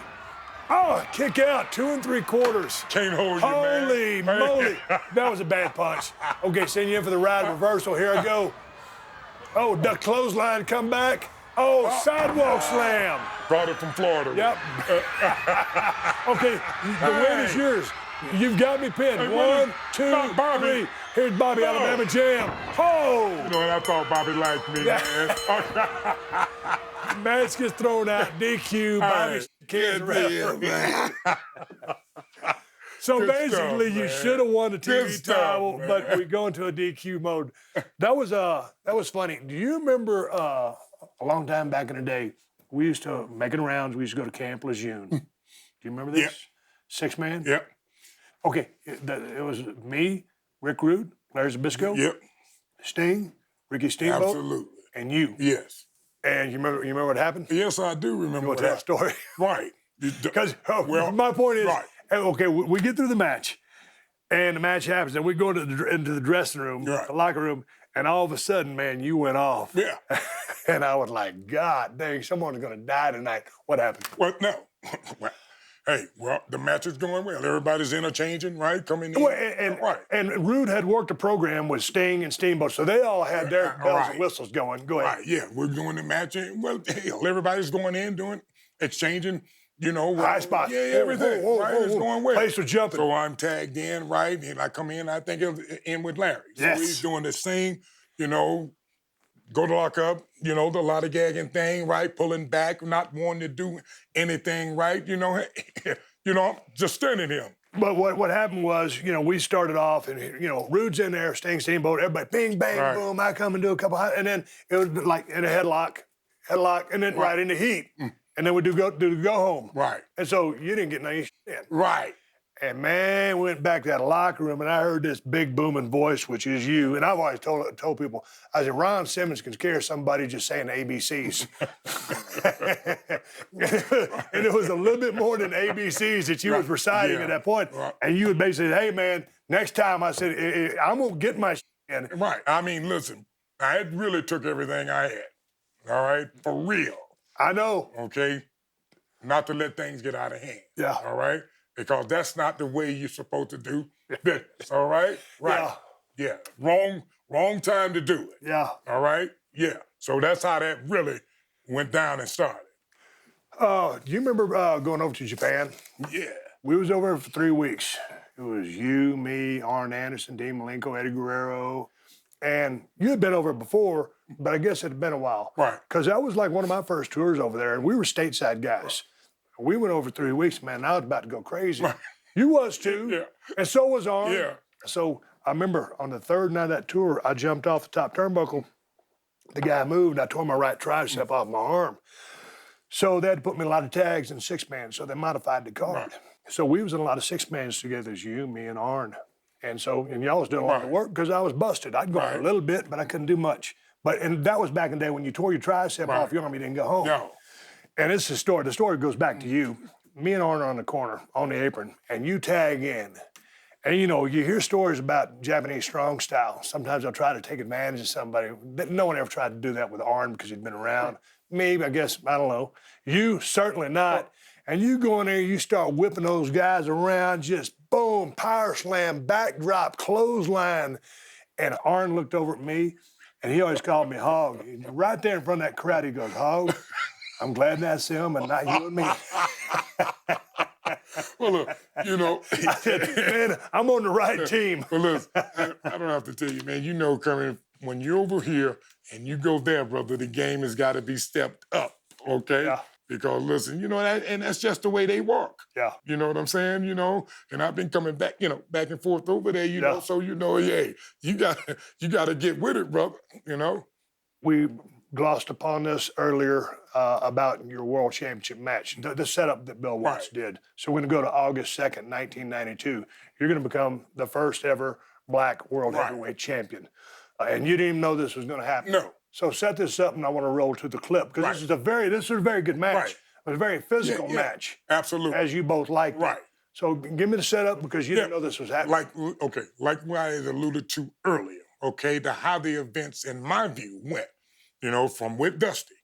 Oh, kick out, 2 3/4. Can't hold you, man. Holy moly. That was a bad punch. Okay, send you in for the ride reversal. Here I go. Oh, duck clothesline, come back. Oh, sidewalk slam. Brought it from Florida. Yep. Okay, the win is yours. You've got me pinned. Hey, 1, 2, Not Bobby. 3. Here's Bobby, Alabama Jam. Oh! You know, and I thought Bobby liked me, man. Match gets thrown out. DQ. Bobby can't ref. So Good basically, stuff, you man. should have won the Good TV stuff, title, man. but we go into a DQ mode. That was funny. Do you remember a long time back in the day? We used to making rounds. We used to go to Camp Lejeune. Do you remember this? Yep. 6-man. Yep. Okay, it was me, Rick Rude, Larry Zbyszko, Yep. Sting, Ricky Steamboat, Absolutely. and you. Yes. And you remember what happened? Yes, I do remember What's that story? Right. Because Well, my point is, right. okay, we get through the match, and the match happens, and we go into the dressing room, Right. the locker room, and all of a sudden, man, you went off. Yeah. And I was like, God dang, someone's going to die tonight. What happened? Well, no. Well, the match is going well. Everybody's interchanging, right? Coming in. Well, right. and Rude had worked a program with Sting and Steamboat, so they all had their bells Right. and whistles going. Go ahead. Right, yeah, we're doing the match. Well, hell, everybody's going in, exchanging, you know. High spots. Yeah, everything, right? It's going well. Place was jumping. So I'm tagged in, right? And I come in, I think it was in with Larry. Yes. So he's doing the same, you know, go to lock up, you know, the lollygagging thing, right? Pulling back, not wanting to do anything right, you know. You know, I'm just standing here. But what happened was, you know, we started off and, you know, Rude's in there, Sting Steamboat, everybody, bing, bang, Right. boom, I come and do a couple, and then it was like in a headlock, and then right into heat. And then we do go home. Right. And so you didn't get no shit in. Right. And man, we went back to that locker room, and I heard this big booming voice, which is you. And I've always told people, I said, Ron Simmons can scare somebody just saying the ABCs. And it was a little bit more than ABCs that you was reciting Yeah. at that point. Right. And you would basically say, hey, man, next time, I said, I'm going to get my shit in. Right. I mean, listen, I had really took everything I had. All right? For real. I know. Okay? Not to let things get out of hand. Yeah. All right? Because that's not the way you're supposed to do business. All right? Right. Yeah. Wrong time to do it. Yeah. All right? Yeah. So that's how that really went down and started. Do you remember going over to Japan? Yeah. We was over there for 3 weeks. It was you, me, Arn Anderson, Dean Malenko, Eddie Guerrero. And you had been over before, but I guess it had been a while. Right. Because that was like one of my first tours over there, and we were stateside guys. We went over 3 weeks, man, and I was about to go crazy. Right. You was too. Yeah. And so was Arn. Yeah. So I remember on the third night of that tour, I jumped off the top turnbuckle. The guy moved, and I tore my right tricep off my arm. So they had to put me in a lot of tags and six-man, so they modified the card. Right. So we was in a lot of six-mans together as you, me, and Arn. And y'all was doing a lot of Right. work because I was busted. I'd go out a little bit, but I couldn't do much. And that was back in the day when you tore your tricep off your arm, you didn't go home. No. And it's the story. The story goes back to you. Me and Arn are on the corner, on the apron, and you tag in. And, you know, you hear stories about Japanese strong style. Sometimes they'll try to take advantage of somebody. No one ever tried to do that with Arn because he'd been around. Me, I guess, I don't know. You, certainly not. And you go in there, you start whipping those guys around, just boom, power slam, backdrop, clothesline. And Arn looked over at me, and he always called me Hog. Right there in front of that crowd, he goes, Hog, I'm glad that's him and not you and me. Well, look, you know. I said, man, I'm on the right team. Well, listen, I don't have to tell you, man. You know, coming when you're over here and you go there, brother, the game has got to be stepped up, okay? Yeah. Because listen, you know, and that's just the way they work. Yeah. You know what I'm saying? You know, and I've been coming back, you know, back and forth over there, you know. So you know, hey, you got to get with it, brother. You know. We glossed upon this earlier about your world championship match, the setup that Bill Watts did. So we're going to go to August 2nd, 1992. You're going to become the first ever black world heavyweight champion. And you didn't even know this was going to happen. No. So set this up, and I want to roll to the clip because this is a very good match. Right. It was a very physical match, Absolutely. as you both liked it. Right. So give me the setup because you didn't know this was happening. Like what I had alluded to earlier, okay, to how the events, in my view, went, you know, from with Dusty,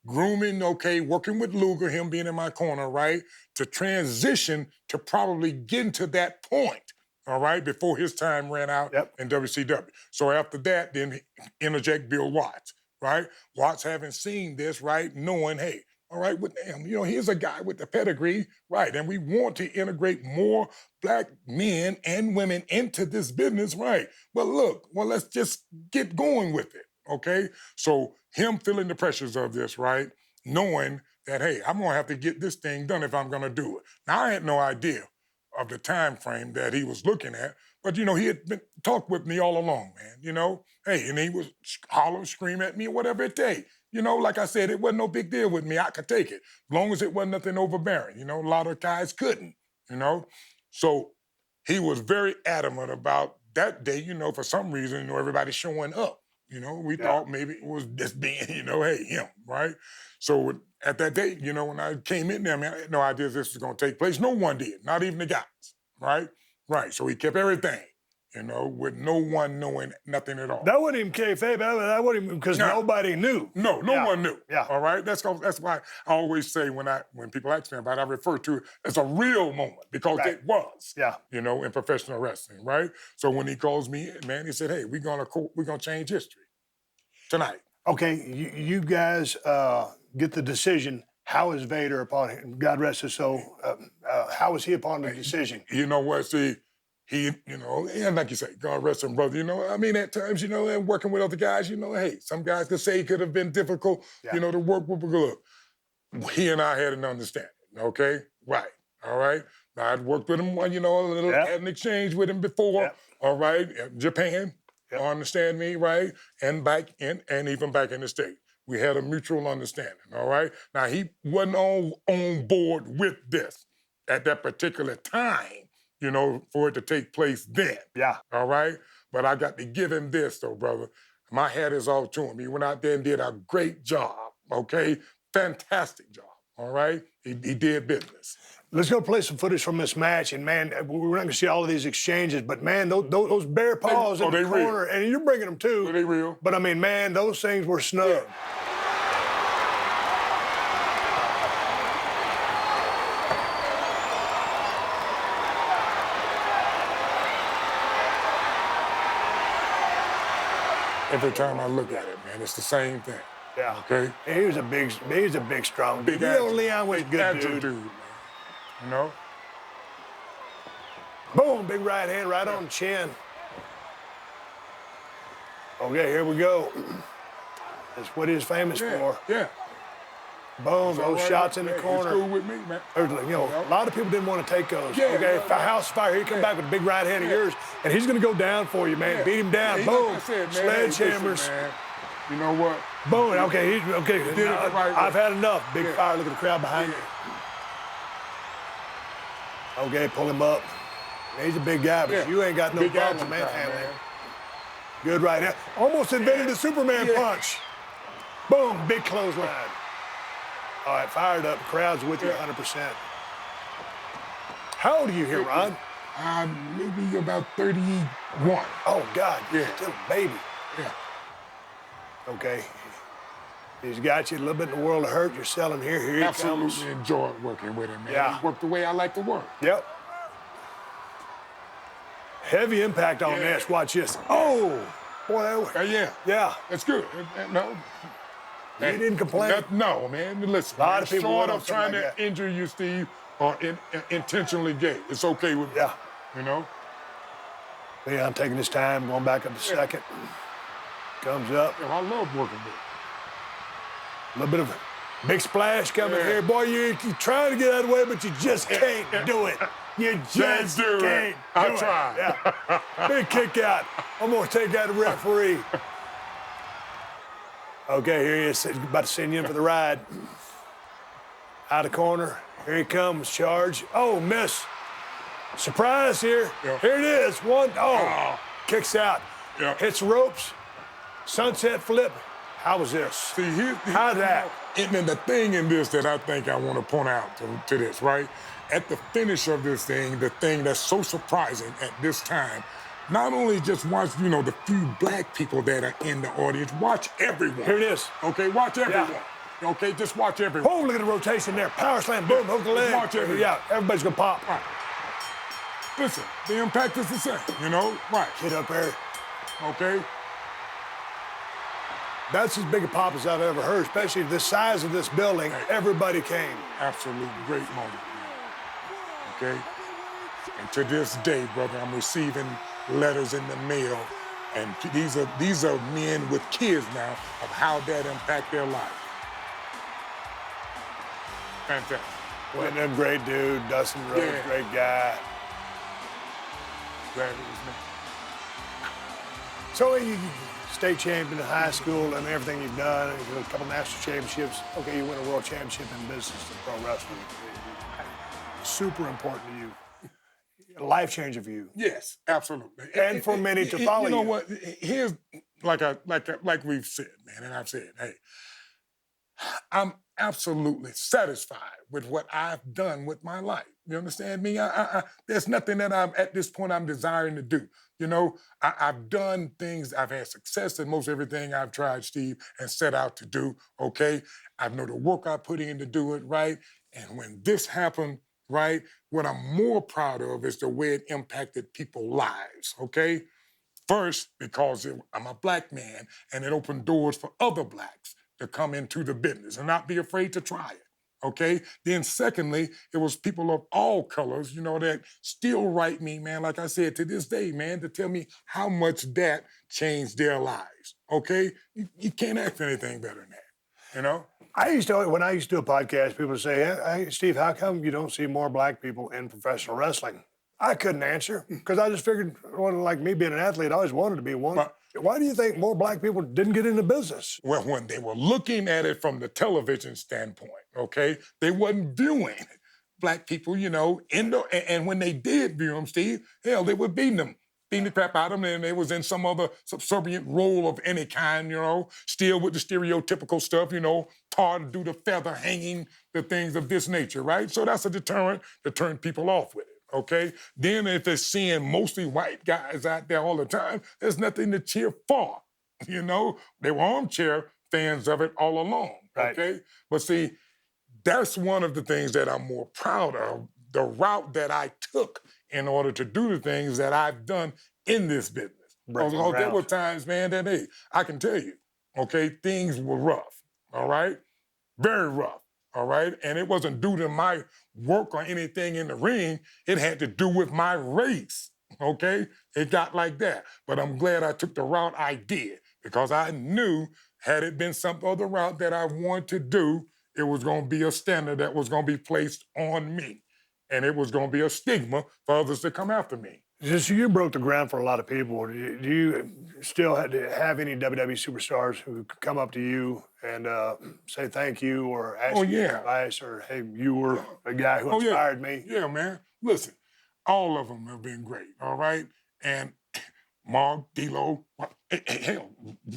grooming, okay, working with Luger, him being in my corner, right, to transition to probably getting to that point, all right, before his time ran out in WCW. So after that, then interject Bill Watts, right? Watts having seen this, right, knowing, hey, all right, with him, you know, here's a guy with the pedigree, right? And we want to integrate more black men and women into this business, right? Well, look, let's just get going with it, okay? So him feeling the pressures of this, right? Knowing that, hey, I'm gonna have to get this thing done if I'm gonna do it. Now, I had no idea of the time frame that he was looking at, but, you know, he had been talked with me all along, man, you know? Hey, and he was holler, scream at me, whatever it takes. You know, like I said, it wasn't no big deal with me. I could take it, as long as it wasn't nothing overbearing. You know, a lot of guys couldn't, you know? So he was very adamant about that day, you know, for some reason, you know, everybody showing up. You know, we thought maybe it was just being, you know, hey, him, right? So at that day, you know, when I came in there, man, I had no idea this was going to take place. No one did, not even the guys, right? Right, so he kept everything, you know, with no one knowing nothing at all. That wasn't even kayfabe. That wasn't even because nobody knew. No one knew. Yeah. All right. That's why I always say when people ask me about it, I refer to it as a real moment because it was. Yeah. You know, in professional wrestling, right? So when he calls me in, man, he said, "Hey, we're gonna change history tonight." Okay, you guys get the decision. How is Vader upon him? God rest his soul. How was he upon the decision? You know what? See, he, and like you say, God rest him, brother. I mean, at times, and working with other guys, hey, some guys could say it could have been difficult, Yeah. to work with. But look, he and I had an understanding, okay? Right, all right? I'd worked with him, a little, Yeah. had an exchange with him before, Yeah. all right? Japan, Yeah. understand me, right? And and even back in the States. We had a mutual understanding, all right? Now, he wasn't on board with this at that particular time, for it to take place then. Yeah. All right? But I got to give him this, though, brother. My hat is off to him. He went out there and did a great job, okay? Fantastic job, all right? He did business. Let's go play some footage from this match. And, man, we're not going to see all of these exchanges, but, man, those bare paws in the corner, real. and you're bringing them too. Are they real? But, I mean, man, those things were snug. Yeah. Every time I look at it, man, it's the same thing. Yeah. Okay? He was a big, strong dude. Leon was a good agile dude. man. Boom, big right hand right on the chin. Okay, here we go. That's what he's famous for. Yeah. Boom, It's all those right. shots in the It's corner. cool with me, man. There's, a lot of people didn't want to take those. Yeah, Okay, yeah, House of Fire, here you come back with a big right hand of yours, and he's going to go down for you, man. Yeah. Beat him down. Yeah, Boom. like I said, man, hey, Sledgehammers. listen, man, you know what? Boom. Okay, okay. did it the right way. I've had enough. Big Yeah. fire. Look at the crowd behind you. Okay, pull him up. He's a big guy, but Yeah. you ain't got no Big problem agile guy, manhandling. man. Good right hand. Almost invented the Superman punch. Boom, big clothesline. All right, fired up. Crowd's with you 100%. How old are you here, Ron? Maybe about 31. Oh, God, you're Yeah. still a baby. Yeah. Okay. He's got you a little bit in the world of hurt. You're selling here. Here he Absolutely comes. enjoyed working with him, man. Yeah. He worked the way I like to work. Yep. Heavy impact on Yeah. this. Watch this. Oh, boy, that was, Yeah. yeah. That's good. No. You didn't complain. No, man. Listen, A lot man, of people short would of on trying something to like that. injure you, Steve, or intentionally gay. It's okay with me. Yeah. You know? Leon taking his time, going back up to second. Comes up. Yeah, I love working with him. A little bit of a big splash coming Yeah. here. Boy, you're trying to get out of the way, but you just can't do it. You just do it. can't I do it. tried. Yeah. Big kick out. I'm going to take out the referee. Okay, here he is, about to send you in for the ride. Out of corner. Here he comes. Charge. Oh, miss. Surprise here. Yeah. Here it is. One. Oh. Kicks out. Yeah. Hits ropes. Sunset flip. How was this? See, How's that? And then the thing in this that I think I want to point out to this, right? At the finish of this thing, the thing that's so surprising at this time, not only just watch, the few black people that are in the audience, watch everyone. Here it is. Okay, watch everyone. Okay, just watch everyone. Oh, look at the rotation there. Power slam, boom, hook the leg. Watch everyone. Yeah, everybody's gonna pop. Right. Listen, the impact is the same, Right. Get up there. Okay? That's as big a pop as I've ever heard, especially the size of this building. Everybody came. Absolute great moment. Okay? And to this day, brother, I'm receiving letters in the mail, and these are men with kids now of how that impact their life. Fantastic. Went a great dude. Dustin Rhodes, Yeah. great guy. Glad it was me. So you state champion in high school and everything you've done, a couple national championships. Okay, you win a world championship in business and pro wrestling. Super important to you. A life changer for you. Yes, absolutely. And for many to follow you. know you. what? Here's like we've said, man, and I've said, hey, I'm absolutely satisfied with what I've done with my life. You understand me? There's nothing that at this point I'm desiring to do. I've done things, I've had success in most everything I've tried, Steve, and set out to do, okay? I know the work I put in to do it, right? And when this happened, right, what I'm more proud of is the way it impacted people's lives, okay? First, because I'm a black man, and it opened doors for other blacks to come into the business and not be afraid to try it. Okay. Then secondly, it was people of all colors, you know, that still write me, man, like I said, to this day, man, to tell me how much that changed their lives. Okay. You can't ask for anything better than that, you know? When I used to do a podcast, people would say, hey, Steve, how come you don't see more black people in professional wrestling? I couldn't answer because I just figured, well, like me being an athlete, I always wanted to be one. But- Why do you think more black people didn't get into business? Well, when they were looking at it from the television standpoint, okay, they wasn't viewing black people, you know, and when they did view them, Steve, hell, they were beating the crap out of them, and they was in some other subservient role of any kind, you know, still with the stereotypical stuff, you know, tar to do the feather hanging, the things of this nature, right? So that's a deterrent to turn people off with it. Okay, then if they're seeing mostly white guys out there all the time, there's nothing to cheer for. You know, they were armchair fans of it all along. Right. Okay, but see, that's one of the things that I'm more proud of, the route that I took in order to do the things that I've done in this business. Breaking Because there ground. were times, man, that hey, I can tell you, okay, things were rough. All right, very rough. All right. And it wasn't due to my work or anything in the ring. It had to do with my race. Okay. It got like that. But I'm glad I took the route I did because I knew had it been some other route that I wanted to do, it was going to be a standard that was going to be placed on me. And it was going to be a stigma for others to come after me. So you broke the ground for a lot of people. Do you still have any WWE superstars who come up to you and say thank you or ask you for advice or, hey, you were a guy who inspired me? Yeah, man. Listen, all of them have been great, all right? And Mark, D-Lo, hell,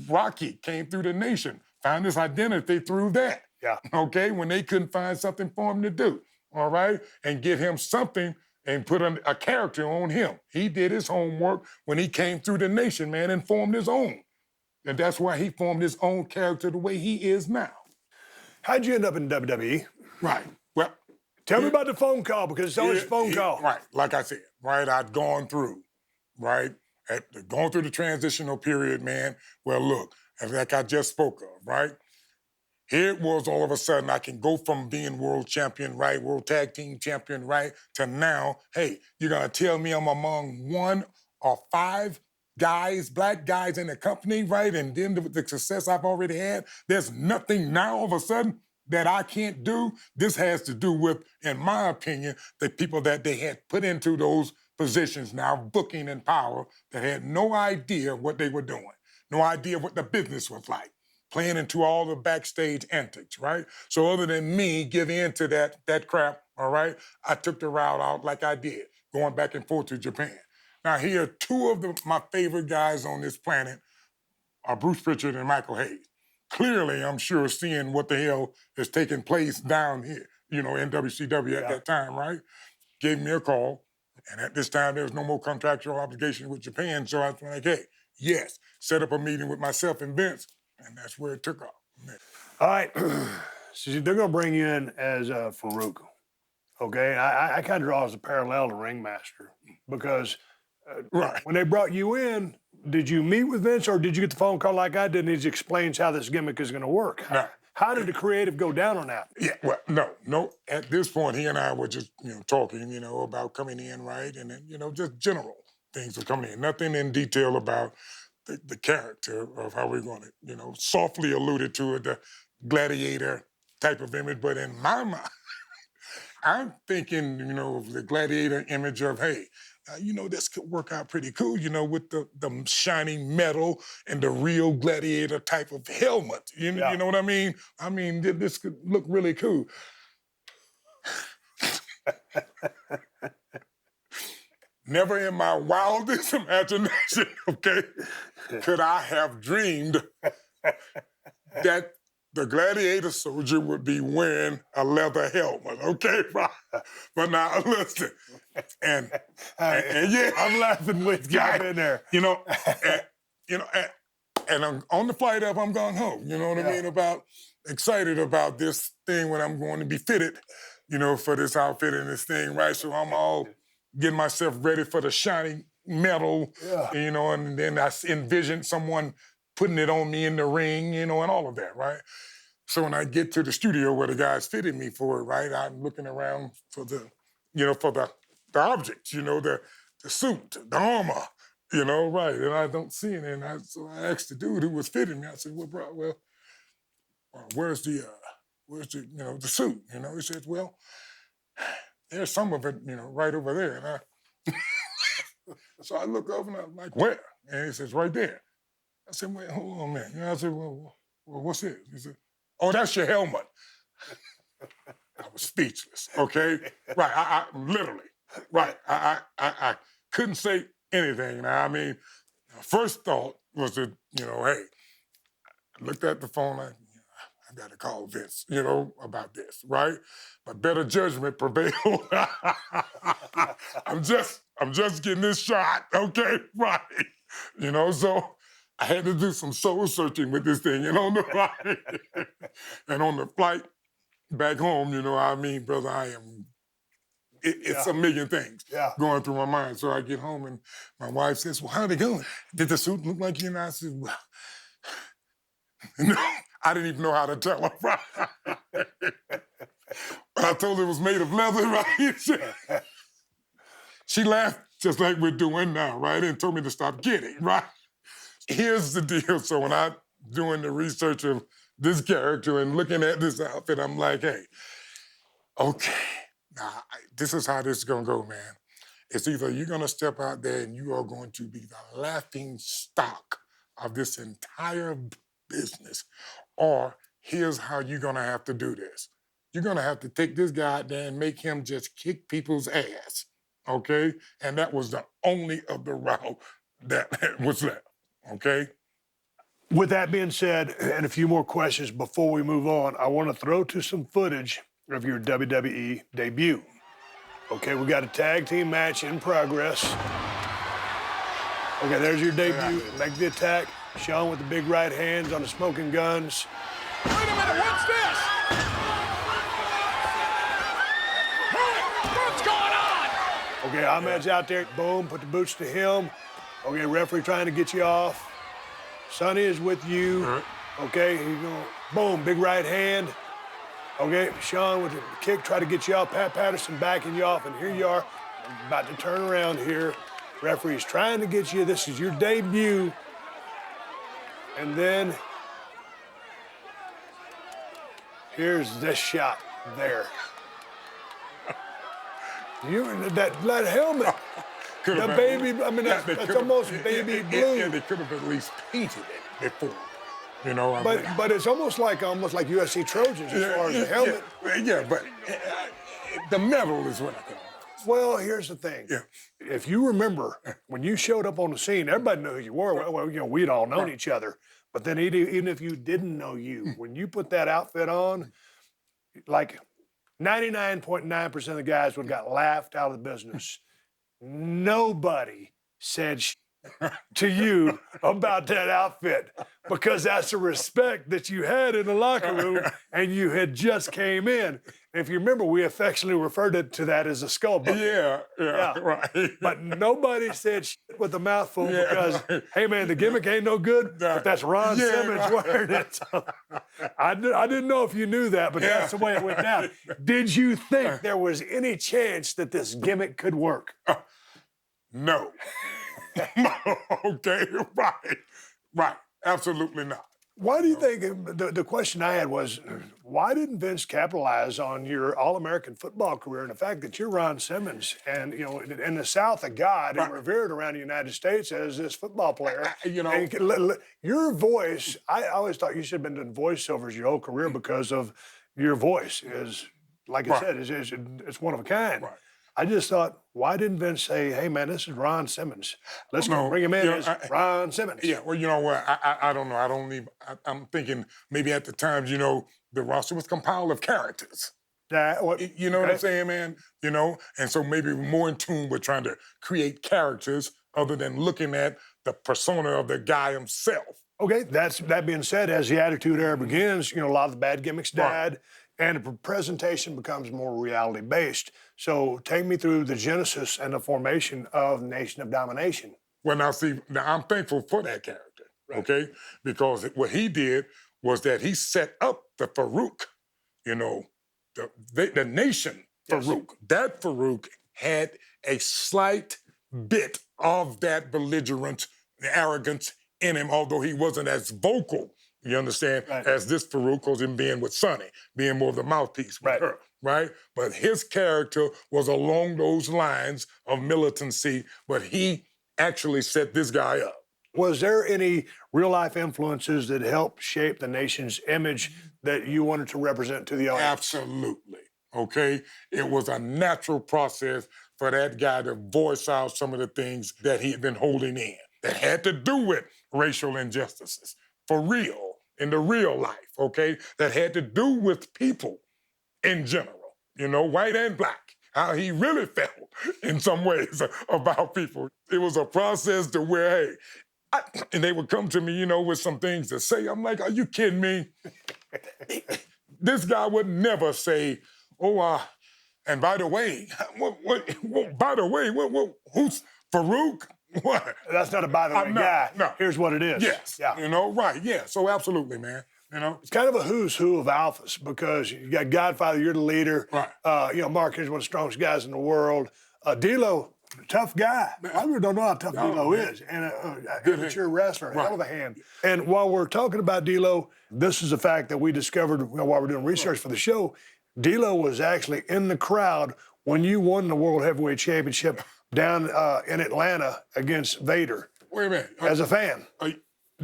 Rocky came through the nation, found his identity through that. Yeah. Okay, when they couldn't find something for him to do, all right? And give him something and put a character on him. He did his homework when he came through the nation, man, and formed his own. And that's why he formed his own character the way he is now. How'd you end up in WWE? Right. Well, Tell me about the phone call because it's always a phone call. Right. Like I said, right, I'd gone through, right, going through the transitional period, man. Well, look, like I just spoke of, right? Here it was all of a sudden I can go from being world champion, right, world tag team champion, right, to now, hey, you're going to tell me I'm among 1 or 5 guys, black guys in the company, right, and then the success I've already had, there's nothing now all of a sudden that I can't do. This has to do with, in my opinion, the people that they had put into those positions now, booking and power, that had no idea what they were doing, no idea what the business was like. Playing into all the backstage antics, right? So other than me giving into that crap, all right, I took the route out like I did, going back and forth to Japan. Now here, 2 of my favorite guys on this planet are Bruce Pritchard and Michael Hayes. Clearly, I'm sure seeing what the hell is taking place down here, you know, in WCW at that time, right? Gave me a call, and at this time there was no more contractual obligation with Japan, so I was like, hey, yes, set up a meeting with myself and Vince. And that's where it took off. All right. So they're going to bring you in as Farouk. Okay. I kind of draw as a parallel to Ringmaster because when they brought you in, did you meet with Vince or did you get the phone call like I did and he explains how this gimmick is going to work? No. How did the creative go down on that? Yeah, well, no. At this point, he and I were just, you know, talking, you know, about coming in, right? And then, you know, just general things were coming in. Nothing in detail about the character of how we're going to, you know, softly alluded to it, the gladiator type of image. But in my mind, I'm thinking, you know, of the gladiator image of, hey, you know, this could work out pretty cool, you know, with the shining metal and the real gladiator type of helmet. You know what I mean? I mean, this could look really cool. Never in my wildest imagination, okay, could I have dreamed that the gladiator soldier would be wearing a leather helmet, okay? But now, listen, and yeah. I'm laughing with you in there. You know, and I'm on the flight up, I'm going home, you know what I mean, about excited about this thing when I'm going to be fitted, you know, for this outfit and this thing, right? So I'm all getting myself ready for the shiny metal, you know, and then I envisioned someone putting it on me in the ring, you know, and all of that, right? So when I get to the studio where the guy's fitting me for it, right, I'm looking around for the, for the objects, the suit, the armor, right, and I don't see it. And so I asked the dude who was fitting me, I said, well, bro, where's the suit? He said, well, there's some of it, right over there. And so I look over and I'm like, where? And he says, right there. I said, wait, hold on a minute. I said, well, what's this? He said, oh, that's your helmet. I was speechless, okay? Right, I literally, right, I couldn't say anything. Now, I mean, first thought was that, hey, I looked at the phone, I got to call Vince, about this, right? But better judgment prevailed. I'm just getting this shot, okay? Right. So I had to do some soul searching with this thing, right? And on the flight back home, brother, it's a million things going through my mind. So I get home and my wife says, well, how'd it go? Did the suit look like you? And I said, well, no, I didn't even know how to tell her. Right? But I told her it was made of leather, right? She laughed just like we're doing now, right? And told me to stop kidding, right? Here's the deal. So when I'm doing the research of this character and looking at this outfit, I'm like, hey, okay, now this is how this is gonna go, man. It's either you're gonna step out there and you are going to be the laughing stock of this entire business, or here's how you're gonna have to do this. You're gonna have to take this guy out there and make him just kick people's ass, okay? And that was the only other route that was left, okay? With that being said, and a few more questions before we move on, I want to throw to some footage of your WWE debut. Okay, we got a tag team match in progress. Okay, there's your debut. Make the attack. Shawn with the big right hands on the smoking guns. Wait a minute, what's this? What's going on? Okay, Ahmed's out there. Boom, put the boots to him. Okay, referee trying to get you off. Sonny is with you. Okay, he's going, boom, big right hand. Okay, Shawn with the kick, try to get you off. Pat Patterson backing you off, and here you are, about to turn around here. Referee's trying to get you. This is your debut. And then here's this shot there. You that helmet. The baby, I mean, that's almost baby blue. Yeah, they could have at least painted it before. But it's almost like USC Trojans as far as the helmet. Yeah, but the medal is what I can. Well, here's the thing. Yeah. If you remember, when you showed up on the scene, everybody knew who you were. Well, we'd all known each other. But then even if you didn't know you, when you put that outfit on, like 99.9% of the guys would have got laughed out of the business. Nobody said to you about that outfit because that's the respect that you had in the locker room and you had just came in. If you remember, we affectionately referred to that as a skull bucket. Yeah, right. But nobody said shit with a mouthful because, hey man, the gimmick ain't no good, but that's Ron Simmons wearing it. So I didn't know if you knew that, but that's the way it went down. Did you think there was any chance that this gimmick could work? No. Okay, right. Absolutely not. Why do you think, the question I had was, why didn't Vince capitalize on your All-American football career and the fact that you're Ron Simmons and, in the South of God and revered around the United States as this football player? And your voice, I always thought you should have been doing voiceovers your whole career because of your voice is, like I said, it's one of a kind. Right. I just thought, why didn't Vince say, hey, man, this is Ron Simmons. Let's go bring him in as Ron Simmons. Yeah, well, you know what? I don't know. I'm thinking maybe at the time, the roster was compiled of characters. You know what I'm saying, man? And so maybe we're more in tune with trying to create characters other than looking at the persona of the guy himself. Okay, that being said, as the Attitude Era begins, a lot of the bad gimmicks died. And the presentation becomes more reality-based. So take me through the genesis and the formation of Nation of Domination. Well, now I'm thankful for that character, okay? Because what he did was that he set up the Farouk, you know, the nation Yes. Farouk. That Farouk had a slight bit of that belligerent arrogance in him, although he wasn't as vocal, you understand, Right. as this Farouk, because him being with Sonny, being more of the mouthpiece with Right. her, right? But his character was along those lines of militancy, but he actually set this guy up. Was there any real life influences that helped shape the nation's image that you wanted to represent to the audience? Absolutely. Okay? It was a natural process for that guy to voice out some of the things that he had been holding in that had to do with racial injustices for real, in the real life, okay? That had to do with people in general, you know, white and black. How he really felt in some ways about people. It was a process to where, hey, and they would come to me, you know, with some things to say. I'm like, are you kidding me? This guy would never say, oh, and by the way, who's Farouk? What? That's not a by the way No, guy. no. Here's what it is. Yes. Yeah. You know, right, yeah. So absolutely, man. You know? It's kind of a who's who of alphas because you got Godfather, you're the leader. Right. You know, Mark Henry's one of the strongest guys in the world. D'Lo, tough guy. I really don't know how tough D'Lo is. And an amateur wrestler, a hell of a hand. And while we're talking about D'Lo, this is a fact that we discovered while we're doing research for the show. D'Lo was actually in the crowd when you won the World Heavyweight Championship down in Atlanta against Vader. Wait a minute. As a fan.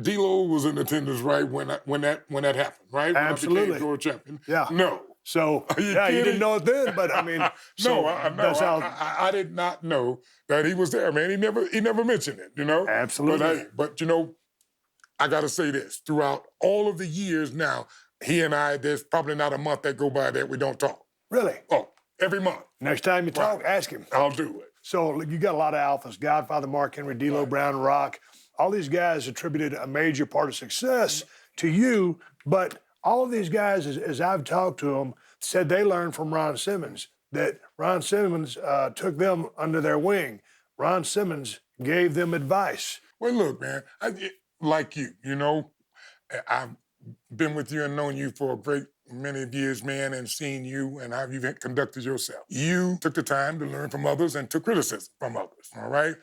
D'Lo was in attendance, right, when that happened, right? Absolutely. When I became world champion. Yeah. No. So, you yeah, you kidding? didn't know it then, but I mean, so that's how. I did not know that he was there, man. He never mentioned it, you know? Absolutely. But you know, I gotta say this. Throughout all of the years now, he and I, there's probably not a month that go by that we don't talk. Really? Oh, every month. Next time you talk, ask him. I'll do it. So you got a lot of alphas, Godfather, Mark Henry, D'Lo Brown, Rock. All these guys attributed a major part of success to you, but all of these guys, as I've talked to them, said they learned from Ron Simmons, that Ron Simmons took them under their wing. Ron Simmons gave them advice. Well, look, man, like you know, I've been with you and known you for a great many years, man, and seen you and how you've conducted yourself. You took the time to learn from others and took criticism from others, all right?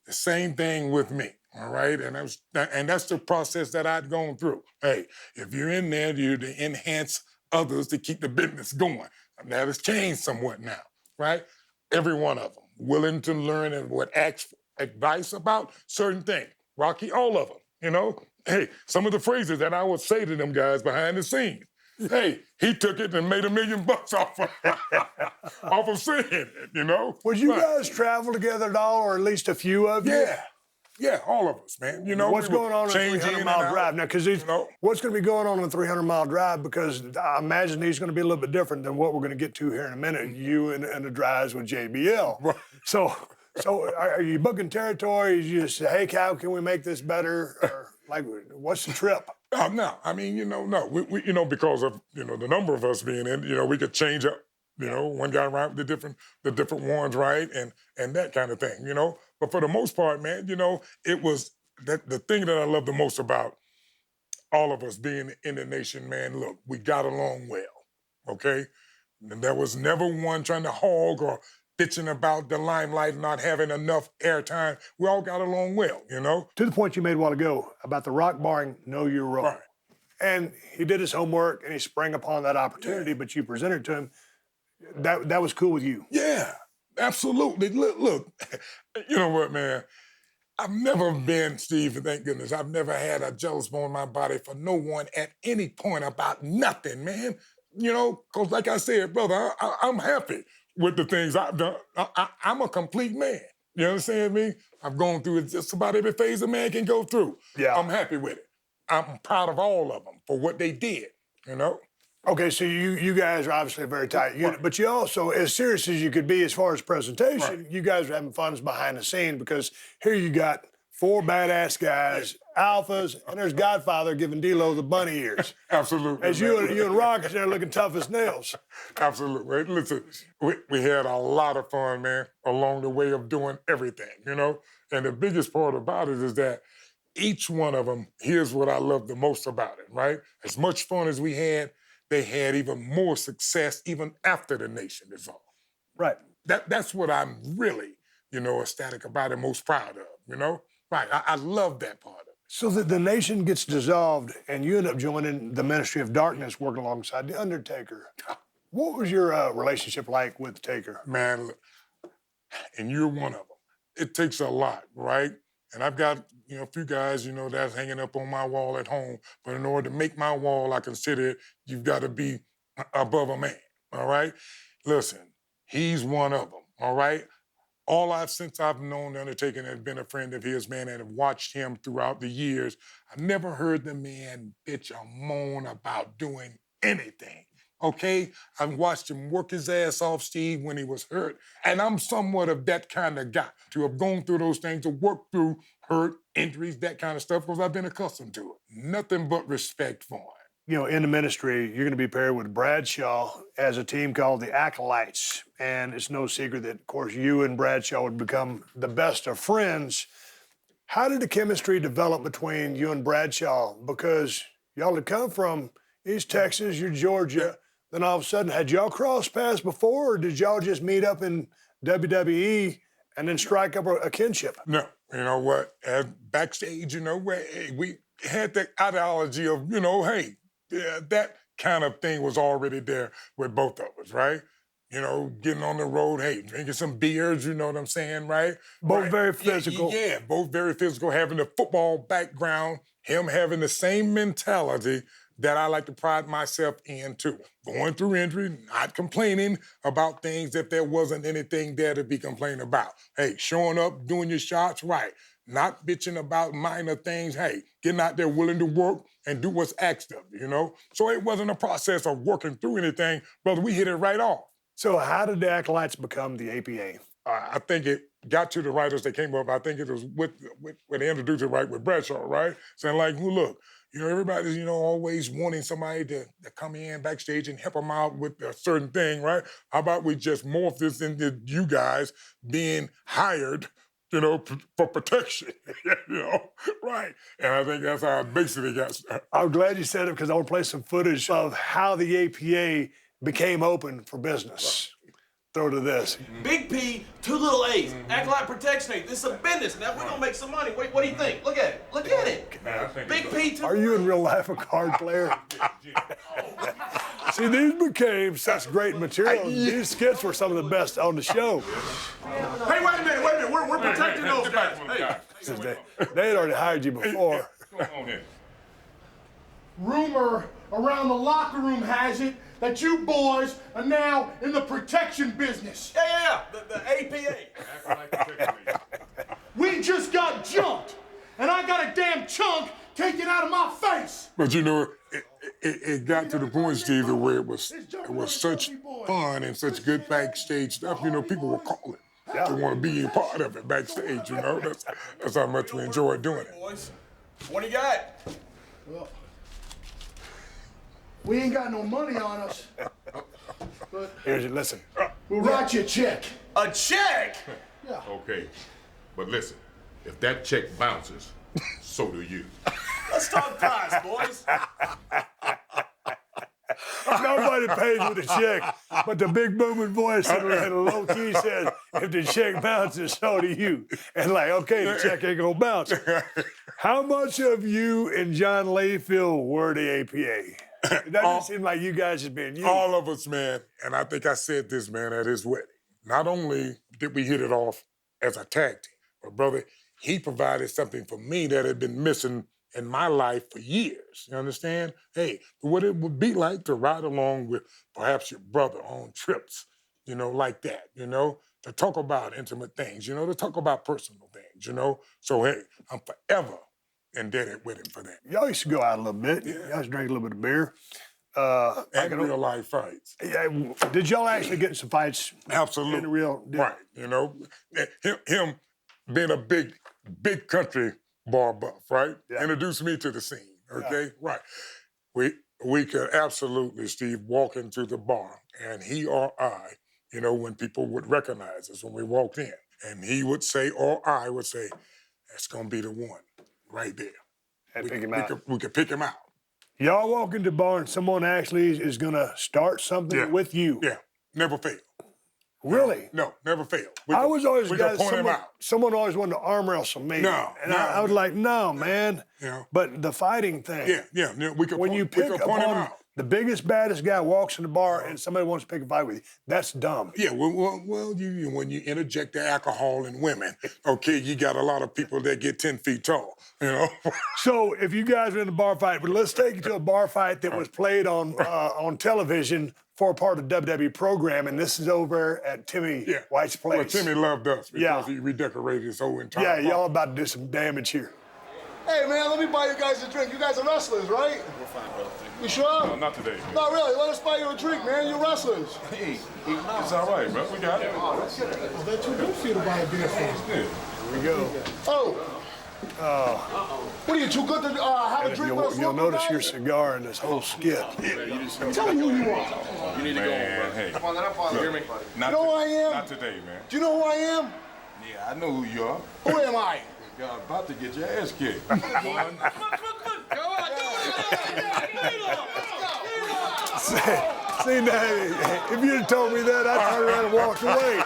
The same thing with me, all right? And that's the process that I'd gone through. Hey, if you're in there, you're to enhance others to keep the business going. And that has changed somewhat now, right? Every one of them, willing to learn and would ask advice about certain things. Rocky, all of them, you know? Hey, some of the phrases that I would say to them guys behind the scenes. Hey, he took it and made $1 million off of saying it, you know? Would you guys travel together at all, or at least a few of you? Yeah, all of us, man. You know, What's going on in a change in 300-mile and out, drive? Now, because what's going to be going on in a 300-mile drive? Because I imagine these going to be a little bit different than what we're going to get to here in a minute, you and the drives with JBL. Right. So are you booking territory? You just say, hey, how can we make this better? Or, like, what's the trip? No, I mean, you know, no. We you know, because of, you know, the number of us being in, you know, we could change up, you know, one guy right with the different ones, right? And that kind of thing, you know. But for the most part, man, you know, it was the thing that I love the most about all of us being in the nation, man, look, we got along well, okay? And there was never one trying to hog or bitching about the limelight not having enough airtime. We all got along well, you know? To the point you made a while ago about the Rock barring Know Your Role. Right. And he did his homework and he sprang upon that opportunity, but you presented it to him. That was cool with you. Yeah, absolutely. Look, you know what, man? I've never been, Steve, thank goodness, I've never had a jealous bone in my body for no one at any point about nothing, man. You know, because like I said, brother, I'm happy with the things I've done. I'm a complete man. You understand me? I've gone through just about every phase a man can go through. Yeah. I'm happy with it. I'm proud of all of them for what they did, you know? Okay, so you guys are obviously a very tight unit, Right. but you also, as serious as you could be as far as presentation, Right. you guys are having fun behind the scene because here you got 4 badass guys, alphas, and there's Godfather giving D'Lo the bunny ears. Absolutely. As you and Rock are there looking tough as nails. Absolutely. Listen, we had a lot of fun, man, along the way of doing everything, you know? And the biggest part about it is that each one of them, here's what I love the most about it, right? As much fun as we had, they had even more success even after the nation dissolved. Right. That's what I'm really, ecstatic about and most proud of, Right. I love that part of it. So that the nation gets dissolved and you end up joining the Ministry of Darkness working alongside The Undertaker. What was your relationship like with Taker? Man, look, and you're one of them. It takes a lot, right? And I've got, a few guys, that's hanging up on my wall at home. But in order to make my wall, I consider you've got to be above a man, all right? Listen, he's one of them, all right? Since I've known The Undertaker and have been a friend of his, man, and have watched him throughout the years, I've never heard the man bitch or moan about doing anything. Okay? I've watched him work his ass off, Steve, when he was hurt. And I'm somewhat of that kind of guy, to have gone through those things, to work through hurt, injuries, that kind of stuff, because I've been accustomed to it. Nothing but respect for him. In the ministry, you're going to be paired with Bradshaw as a team called the Acolytes. And it's no secret that, of course, you and Bradshaw would become the best of friends. How did the chemistry develop between you and Bradshaw? Because y'all had come from East Texas, you're Georgia. Then all of a sudden, had y'all crossed paths before, or did y'all just meet up in WWE and then strike up a kinship? No, you know what? Backstage, we had the ideology of, hey, that kind of thing was already there with both of us, right? Getting on the road, hey, drinking some beers, you know what I'm saying, right? Both right. very physical. Yeah, both very physical, having the football background, him having the same mentality that I like to pride myself in too. Going through injury, not complaining about things if there wasn't anything there to be complaining about. Hey, showing up, doing your shots right. Not bitching about minor things. Hey, getting out there willing to work and do what's asked of you, So it wasn't a process of working through anything, brother. We hit it right off. So how did the Acolytes become the APA? I think it got to the writers that came up. I think it was when they introduced it right with Bradshaw, right? Saying like, well, look, everybody's, always wanting somebody to come in backstage and help them out with a certain thing, right? How about we just morph this into you guys being hired, for protection, right? And I think that's how it basically got started. I'm glad you said it because I want to play some footage of how the APA became open for business. Throw to this. Big P, 2 little A's. Act like protection aid. This is a business. Now we're gonna make some money. What do you think? Look at it. Look at it. Big P, 2 Are you in real life a card player? See, these became such great material. These skits were some of the best on the show. Hey, wait a minute. We're protecting those guys. Hey. They had already hired you before. Come on in. Rumor around the locker room has it that you boys are now in the protection business. Yeah. The APA. We just got jumped, and I got a damn chunk taken out of my face. But it got to the point, Steve, where it was such fun and such good backstage stuff. People were calling to want to be a part of it backstage. That's how much we enjoyed doing it. Boys, what do you got? Well, we ain't got no money on us, but Listen. we'll write you a check. A check? Yeah. Okay, but listen, if that check bounces, so do you. Let's talk price, boys. Nobody pays with a check, but the big booming voice in the low key says, if the check bounces, so do you. And okay, the check ain't gonna bounce. How much of you and John Layfield were the APA? It doesn't seem like you guys just being you. All of us, man. And I think I said this, man, at his wedding. Not only did we hit it off as a tag team, but brother, he provided something for me that had been missing in my life for years. You understand? Hey, what it would be like to ride along with perhaps your brother on trips, like that, to talk about intimate things, to talk about personal things, So, hey, I'm forever indebted with him for that. Y'all used to go out a little bit. Y'all used to drink a little bit of beer. And real life fights. Yeah, did y'all actually get in some fights? Absolutely. In the real? Right, him being a big country bar buff, right? Yeah. Introduced me to the scene, okay? Yeah. Right. We could absolutely, Steve, walk into the bar, and he or I, when people would recognize us when we walked in, and he would say, or I would say, that's gonna be the one. right there. And we pick could, him we out. Could, we could pick him out. Y'all walk into the bar and someone actually is going to start something Yeah. with you. Yeah, never fail. Really? No, never fail. I was always we the guy could that point him someone, out. someone always wanted to arm wrestle me. No, and no. I was like, no, man. Yeah. But the fighting thing. Yeah, we could When point, you we pick could point him upon out. the biggest, baddest guy walks in the bar and somebody wants to pick a fight with you, that's dumb. Yeah, well, when you interject the alcohol in women, okay, you got a lot of people that get 10 feet tall, you know? So if you guys are in a bar fight, but let's take you to a bar fight that was played on television for a part of the WWE program, and this is over at Timmy White's place. Well, Timmy loved us because Yeah. he redecorated his whole entire Yeah, bar. y'all about to do some damage here. Hey, man, let me buy you guys a drink. You guys are wrestlers, right? We're fine, brother. You sure? No, not today. No, really. Let us buy you a drink, man. You're wrestlers. Hey, it's all right, bro. We got it. Well, that you do feel to buy a beer for. Yeah. Here we go. Oh. What are you, too good to have a drink with us? You'll local notice guys? your cigar in this whole skit. Tell me who you are. You need to go home, bro. Hey. Come on, let up on. Hear me? Not You know who I am? Not today, man. Do you know who I am? Yeah, I know who you are. Who am I? You're about to get your ass kicked. See, now, if you'd have told me that, I'd turn around and walk away.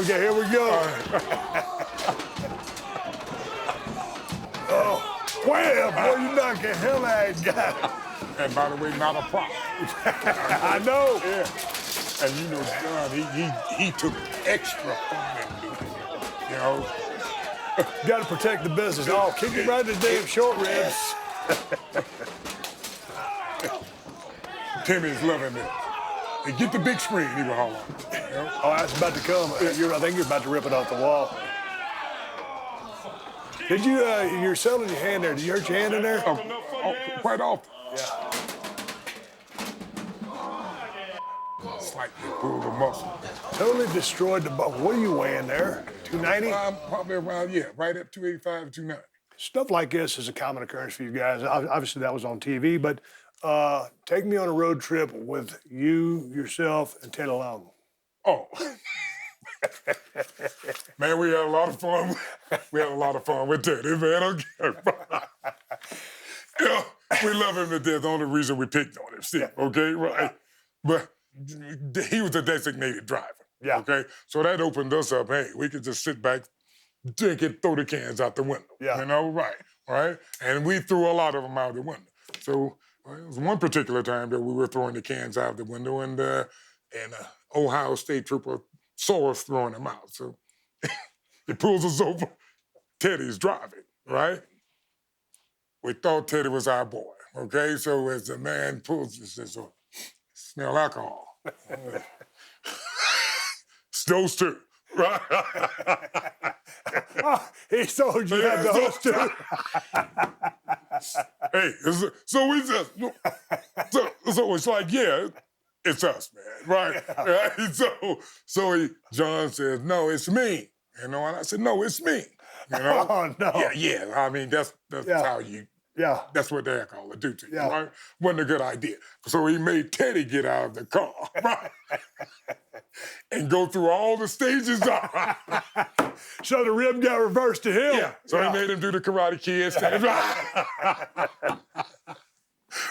Okay, here we go. Oh, wham! Boy, you knocked the hell out of that guy. And by the way, not a prop. I know. Yeah. And you know, John, he took extra fun in doing it, you know? Got to protect the business. Oh, kick him right in the damn short ribs. Timmy's loving it. Hey, get the big screen, he was hollering. You know? Oh, that's about to come. I think you're about to rip it off the wall. Did you, you're selling your hand there. Did you hurt your hand in there? Quite often. Slightly pulled the muscle. Totally destroyed the ball. What are you weighing there? 290? I'm probably around, right at 285, 290. Stuff like this is a common occurrence for you guys. Obviously, that was on TV, but take me on a road trip with you, yourself, and Ted Long. Oh. Man, we had a lot of fun. We had a lot of fun with Teddy, man. You know, we love him to death. The only reason we picked on him, Steve, okay? Right? But he was a designated driver. Yeah. Okay? So that opened us up. Hey, we could just sit back, drink it, throw the cans out the window. Yeah. You know, right? And we threw a lot of them out the window. So it was one particular time that we were throwing the cans out the window, and Ohio State trooper saw us throwing them out. So he pulls us over. Teddy's driving, right? We thought Teddy was our boy, okay? So as the man pulls, he says, oh, smell alcohol. It's those two, right? Oh, he told you that the host too. Hey, so we just, so it's like, yeah, it's us, man, right? So John says, no, it's me, you know, and I said, no, it's me, you know? Oh, no. Yeah, I mean, that's how that's what they call it, do to you, right? Wasn't a good idea. So he made Teddy get out of the car, right? And go through all the stages. So the rib got reversed to him. Yeah. So he made him do the Karate Kid stand.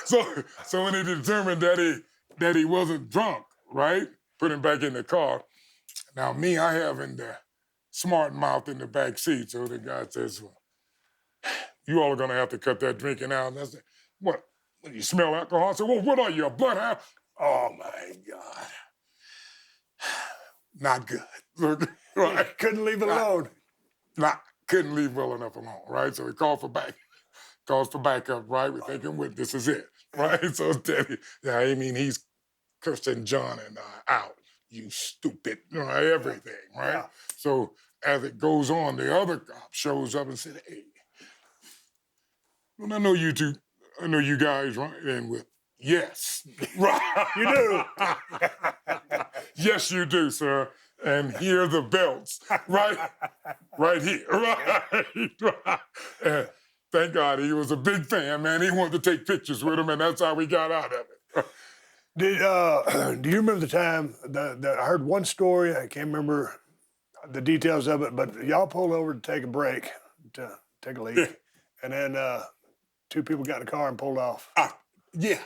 So when he determined that he wasn't drunk, right? Put him back in the car. Now me, I having the smart mouth in the back seat. So the guy says, well, you all are gonna have to cut that drinking out. And I said, what? You smell alcohol? I said, well, what are you, a bloodhound? Oh my God. Not good. Right? Couldn't leave it alone. Couldn't leave well enough alone, right? So he calls for backup, right? We're thinking, well, this is it, right? So Teddy, I mean, he's cursing John and I out. You stupid, right? Everything, right? Yeah. So as it goes on, the other cop shows up and said, hey, well, I know you two, I know you guys, right? And with, yes, right? You do. Yes, you do, sir. And here are the belts, right? Right here, right? And thank God he was a big fan, man. He wanted to take pictures with him, and that's how we got out of it. Do you remember the time that I heard one story? I can't remember the details of it, but y'all pulled over to take a break to take a leak. Yeah. And then 2 people got in the car and pulled off. Yeah,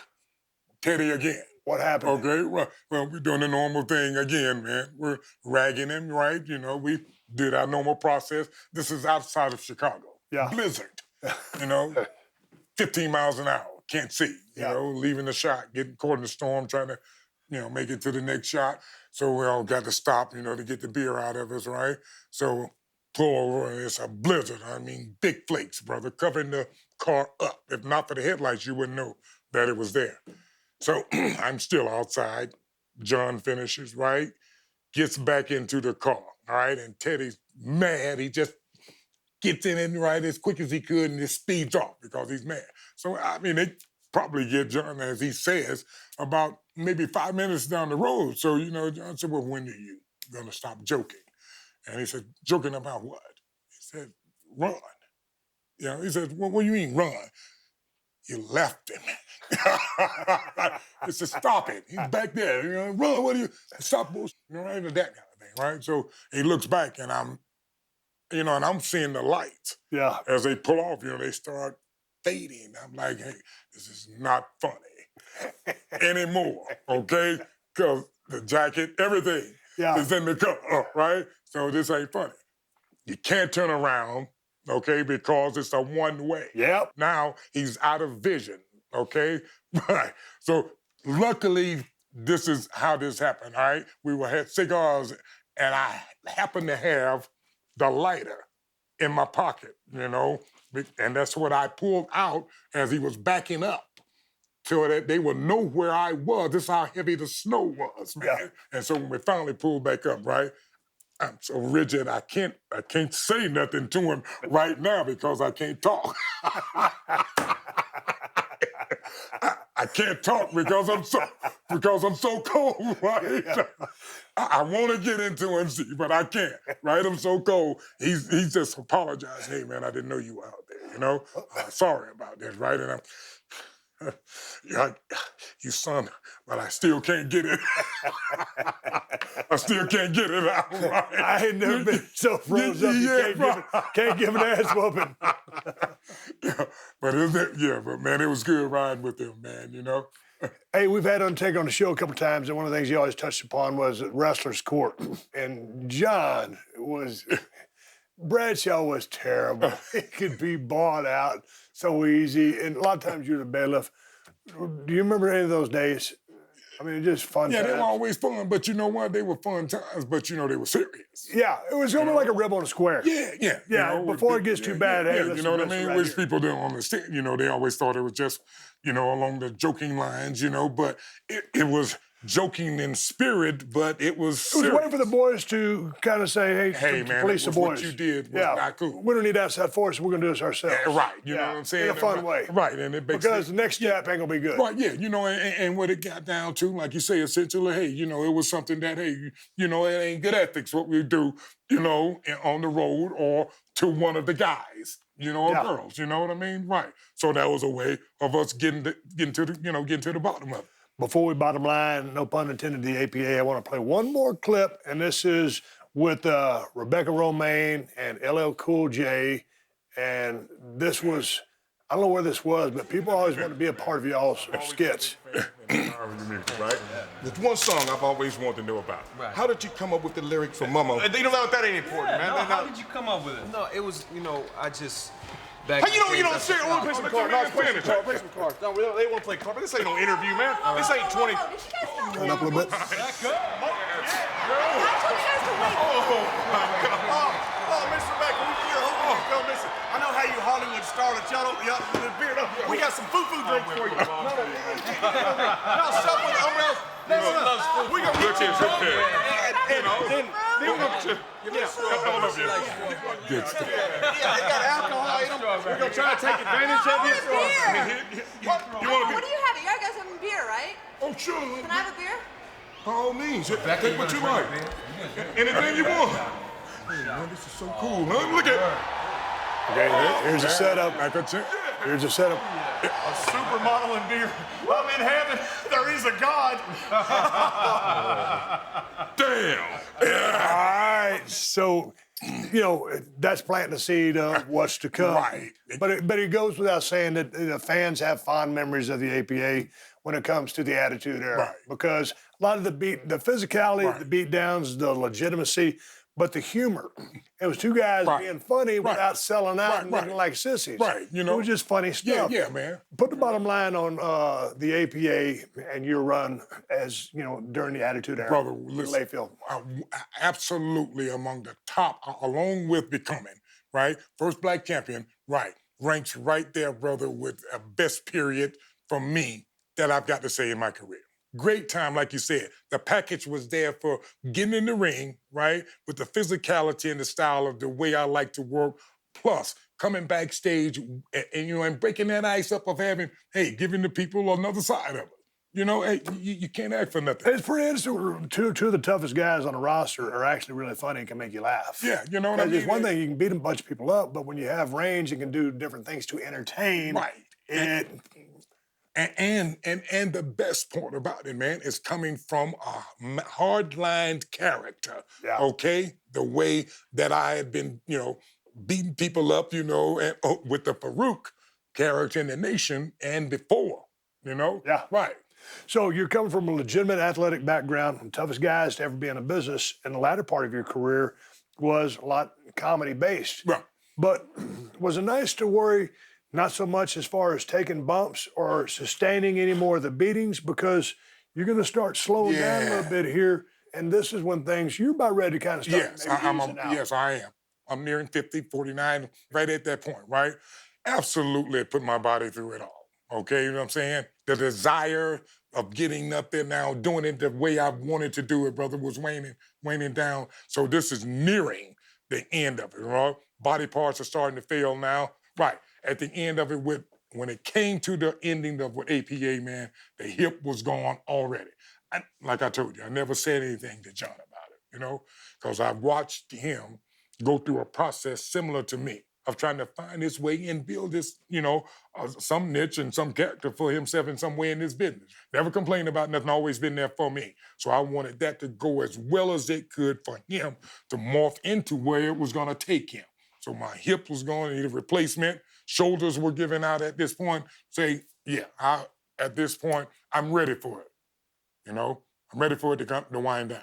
Teddy again. What happened? Okay, well, we're doing the normal thing again, man. We're ragging him, right? You know, we did our normal process. This is outside of Chicago. Yeah. Blizzard, you know, 15 miles an hour, can't see, you Yeah. know, leaving the shot, getting caught in the storm, trying to, you know, make it to the next shot. So we all got to stop, you know, to get the beer out of us, right? So pull over, and it's a blizzard. I mean, big flakes, brother, covering the car up. If not for the headlights, you wouldn't know that it was there. So I'm still outside. John finishes, right? Gets back into the car, all right? And Teddy's mad. He just gets in it right as quick as he could and just speeds off because he's mad. So, I mean, they probably get John, as he says, about maybe 5 minutes down the road. So, you know, John said, well, when are you going to stop joking? And he said, joking about what? He said, run. You know, he said, well, what do you mean run? You left him. He said, stop it. He's back there. You know, run, what do you, stop bullshit. You know, right? That kind of thing, right? So he looks back and I'm seeing the lights. Yeah. As they pull off, you know, they start fading. I'm like, hey, this is not funny anymore, okay? Because the jacket, everything is in the car, right? So this ain't funny. You can't turn around, okay, because it's a one-way. Yep. Now he's out of vision, okay? Right. So luckily, this is how this happened, all right? We had cigars, and I happened to have the lighter in my pocket, you know? And that's what I pulled out as he was backing up so that they would know where I was. This is how heavy the snow was, man. Yeah. And so when we finally pulled back up, right? I'm so rigid, I can't say nothing to him right now because I can't talk. I can't talk because I'm so cold, right? Yeah. I want to get into him, but I can't, right? I'm so cold. He's just apologized. Hey, man, I didn't know you were out there, you know? Sorry about this, right? And you son, but I still can't get it. I still can't get it out, right? I ain't never been so froze up you can't give an ass whooping. But man, it was good riding with him, man, you know? Hey, we've had Undertaker on the show a couple times, and one of the things he always touched upon was wrestler's court. And John Bradshaw was terrible. He could be bought out so easy, and a lot of times you're the bailiff. Do you remember any of those days? I mean, just fun times. Yeah, they were always fun, but you know what? They were fun times, but you know, they were serious. Yeah, it was going to be like a rib on a square. Yeah. Yeah, you know, before it gets too bad, hey, you know what I mean? right Which here. people don't understand. You know, they always thought it was just, you know, along the joking lines, you know, but it was joking in spirit, but it was serious. It was waiting for the boys to kind of say, hey man, police the boys. what you did was not cool. We don't need outside force. We're going to do this ourselves. Right, you know what I'm saying? In a fun way. Right, and it basically... Because the next step ain't going to be good. Right, yeah, you know, and what it got down to, like you say, essentially, hey, you know, it was something that, hey, you know, it ain't good ethics what we do, you know, on the road or to one of the guys, you know, or girls, you know what I mean? Right. So that was a way of us getting to the bottom of it. Before we bottom line, no pun intended, the APA, I want to play one more clip, and this is with Rebecca Romaine and LL Cool J. And this was, I don't know where this was, but people always want to be a part of y'all's skits. Right? There's one song I've always wanted to know about. Right. How did you come up with the lyrics for Mama? You know that ain't important, man. No, how did you come up with it? No, it was, you know, I just... Hey, you don't say, oh, play some cards. No, play some cards. No, they want to play cards. This ain't no interview, man. This ain't 20. Turn up a little bit. Back up. Oh, Miss Rebecca, listen. I know how you Hollywood starlets, y'all the beard up. We got some foo-foo drinks for you. Y'all stop with the umbrellas. We gonna get you drunk. And then we're gonna Good stuff. Yeah, they got alcohol in them. We're gonna try to take advantage of you. What do you have? You guys have a beer, right? Oh, sure. Can I have a beer? By all means. Take what you like. Anything you want. Hey, man, this is so cool, man. Look at it. Okay, here's a setup. Here's a setup. A supermodel in beer. I'm in heaven. There is a God. Damn. All right, so you know, that's planting the seed of what's to come. Right. But it goes without saying that the fans have fond memories of the APA when it comes to the Attitude Era. Right. Because a lot of the physicality, Right. the beat downs, the legitimacy, but the humor. It was two guys Right. being funny Right. without selling out Right, and right. looking like sissies. Right, you know. It was just funny stuff. Yeah, man. Put the bottom line on the APA and your run as, you know, during the Attitude Era. Brother, in listen, Layfield. absolutely among the top, along with becoming, right? First black champion, right? Ranks right there, brother, with a best period from me that I've got to say in my career. Great time, like you said. The package was there for getting in the ring, right? With the physicality and the style of the way I like to work. Plus, coming backstage and you know, and breaking that ice up of having, hey, giving the people another side of it. You know, hey, you can't act for nothing. It's pretty interesting. Two of the toughest guys on the roster are actually really funny and can make you laugh. Yeah, you know what I mean? It's one thing, you can beat a bunch of people up, but when you have range and can do different things to entertain, Right. it And the best part about it, man, is coming from a hard-lined character. Yeah. Okay, the way that I had been, you know, beating people up, you know, and with the Farouk character in the Nation and before, you know. Yeah. Right. So you're coming from a legitimate athletic background, the toughest guys to ever be in a business, and the latter part of your career was a lot comedy-based. Right. But was it nice to worry not so much as far as taking bumps or sustaining any more of the beatings, because you're going to start slowing down a Yeah. little bit here, and this is when you're about ready to kind of start Yes, maybe easing out. yes, I am. I'm nearing 50, 49, right at that point, right? Absolutely put my body through it all. Okay, you know what I'm saying? The desire of getting up there now, doing it the way I wanted to do it, brother, was waning down. So this is nearing the end of it, right? Body parts are starting to fail now. Right. At the end of it, when it came to the ending of with APA, man, the hip was gone already. Like I told you, I never said anything to John about it, you know, because I watched him go through a process similar to me of trying to find his way and build this, you know, some niche and some character for himself in some way in this business. Never complained about nothing, always been there for me. So I wanted that to go as well as it could for him to morph into where it was gonna take him. So my hip was going to need a replacement. Shoulders were giving out at this point. Say, yeah, at this point, I'm ready for it. You know, I'm ready for it to wind down.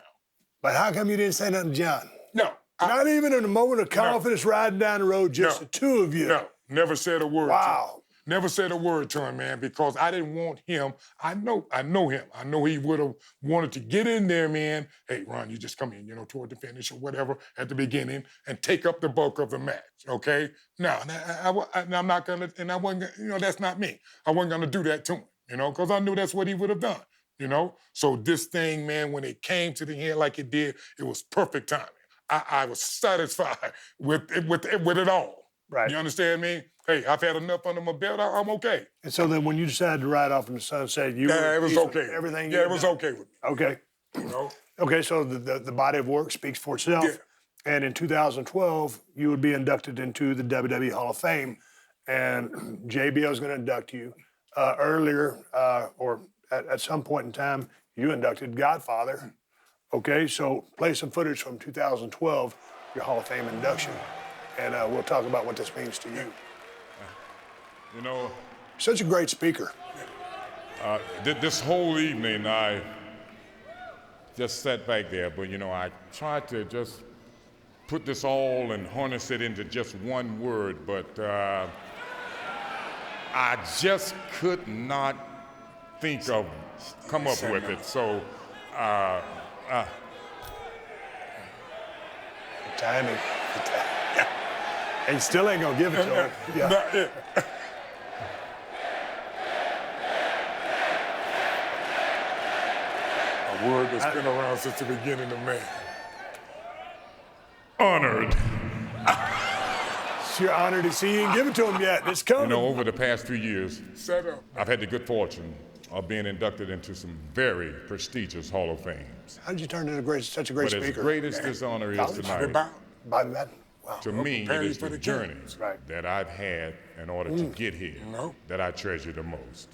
But how come you didn't say nothing to John? No. Not even in a moment of confidence riding down the road, just No. the two of you. No, never said a word to him. Wow. Never said a word to him, man, because I didn't want him. I know him. I know he would have wanted to get in there, man. Hey, Ron, you just come in, you know, toward the finish or whatever at the beginning and take up the bulk of the match, okay? No, I'm not gonna, and I wasn't, you know, that's not me. I wasn't gonna do that to him, you know, because I knew that's what he would have done, you know? So this thing, man, when it came to the end like it did, it was perfect timing. I was satisfied with it all. Right. You understand me? Hey, I've had enough under my belt. I'm okay. And so then when you decided to ride off in the sunset, you Yeah, were it was pleased with okay. everything Yeah, you it was done? okay with me. Okay. You know? Okay, so the body of work speaks for itself. Yeah. And in 2012, you would be inducted into the WWE Hall of Fame. And JBL is going to induct you. Earlier, or at some point in time, you inducted Godfather. Okay, so play some footage from 2012, your Hall of Fame induction. And we'll talk about what this means to you. You know, Such a great speaker. this whole evening I just sat back there, but you know, I tried to just put this all and harness it into just one word, but I just could not come up with it. So, Timing. And you still ain't gonna give it to him. Yeah. A word that's been around since the beginning of man. honored. You're honored to see you and give it to him yet. It's coming. You know, over the past 2 years, Set up. I've had the good fortune of being inducted into some very prestigious Hall of Fames. How did you turn into such a great But as speaker? great as this honor is College? tonight, Bobby Madden. Wow. to me, it prepare you is for the the journey games. Right. that I've had in order to get here No. that I treasure the most.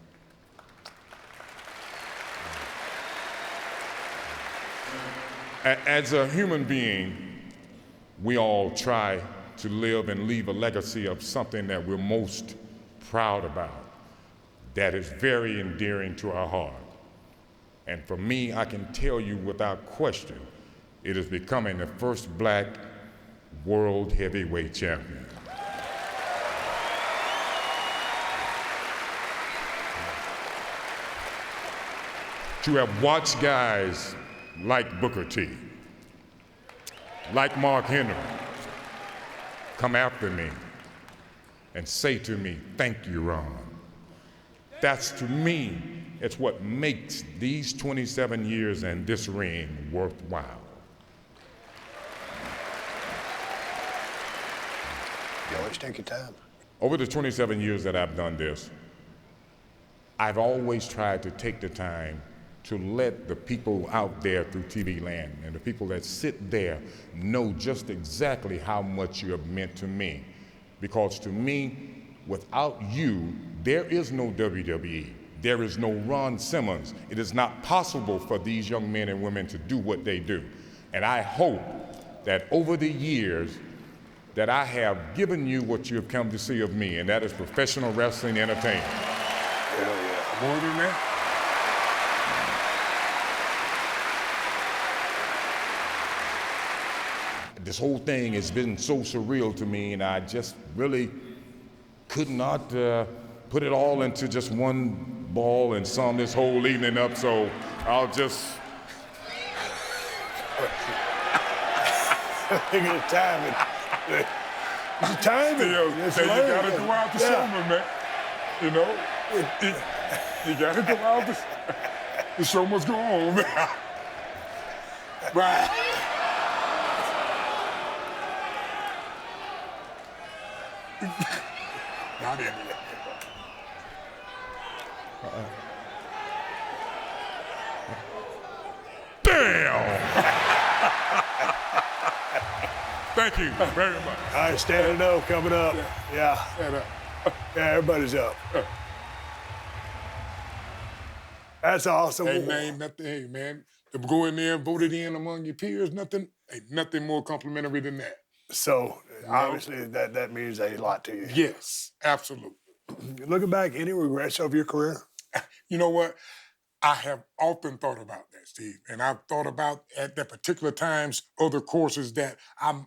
As a human being, we all try to live and leave a legacy of something that we're most proud about, that is very endearing to our heart. And for me, I can tell you without question, it is becoming the first black world heavyweight champion. To have watched guys like Booker T, like Mark Henry, come after me and say to me, "Thank you, Ron." That's, to me, it's what makes these 27 years and this ring worthwhile. You always take your time. Over the 27 years that I've done this, I've always tried to take the time to let the people out there through TV land and the people that sit there know just exactly how much you have meant to me. Because to me, without you, there is no WWE. There is no Ron Simmons. It is not possible for these young men and women to do what they do. And I hope that over the years that I have given you what you have come to see of me, and that is professional wrestling entertainment. Hell yeah. More than that? This whole thing has been so surreal to me, and I just really could not put it all into just one ball and sum this whole evening up, so I'll just... Look at the timing. It's the timing. It's You gotta hilarious. go out the show, man. You know? You gotta go out the show must go on, man. Right. Not in yet. Damn! Thank you very much. All right, standing up, coming up. Yeah. Stand up. Yeah, everybody's up. That's awesome. Hey, man, nothing, hey, man. To go in there and vote it in among your peers, nothing more complimentary than that. So, obviously, that means a lot to you. Yes, absolutely. Looking back, any regrets of your career? You know what? I have often thought about that, Steve, and I've thought about at that particular times other courses that I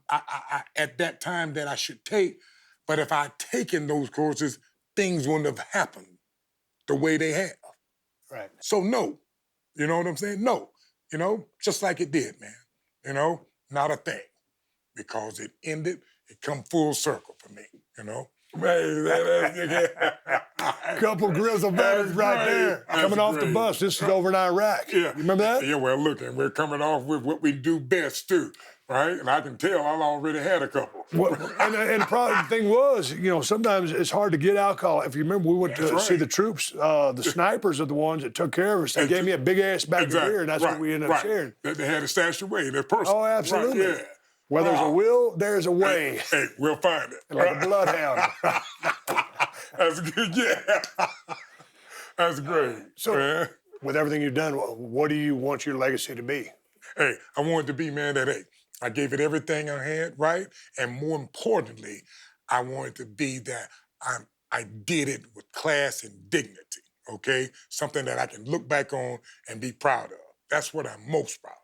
at that time that I should take. But if I'd taken those courses, things wouldn't have happened the way they have. Right. So no, you know what I'm saying? No, you know, just like it did, man. You know, not a thing, because it ended. It come full circle for me. You know. Couple grizzle veterans right there. Coming off the bus. This is over in Iraq. Yeah. You remember that? Yeah, well, look, and we're coming off with what we do best, too, right? And I can tell I already had a couple. Well, and the thing was, you know, sometimes it's hard to get alcohol. If you remember, we went to see the troops. The snipers are the ones that took care of us. They gave me a big-ass bag of beer, and that's what we ended up sharing. They had it stashed away in their person. Oh, absolutely. Right, yeah. Where there's a will, there's a way. Hey, we'll find it. Like a bloodhound. That's good, yeah. That's great. So, man. With everything you've done, what do you want your legacy to be? Hey, I want it to be, man, that, hey, I gave it everything I had, right? And more importantly, I want it to be that I did it with class and dignity, okay? Something that I can look back on and be proud of. That's what I'm most proud of.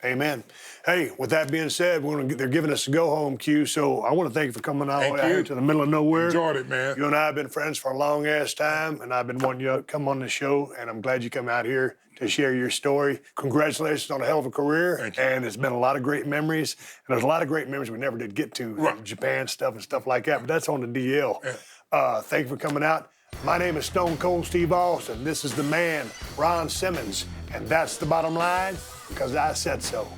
Amen. Hey, with that being said, they're giving us a go-home cue, so I want to thank you for coming all the way out here to the middle of nowhere. Enjoyed it, man. You and I have been friends for a long-ass time, and I've been wanting you to come on the show, and I'm glad you come out here to share your story. Congratulations on a hell of a career. Thank you. And it's been a lot of great memories, and there's a lot of great memories we never did get to, Right. Japan stuff and stuff like that, but that's on the DL. Yeah. Thank you for coming out. My name is Stone Cold Steve Austin. This is the man, Ron Simmons, and that's the bottom line, because I said so.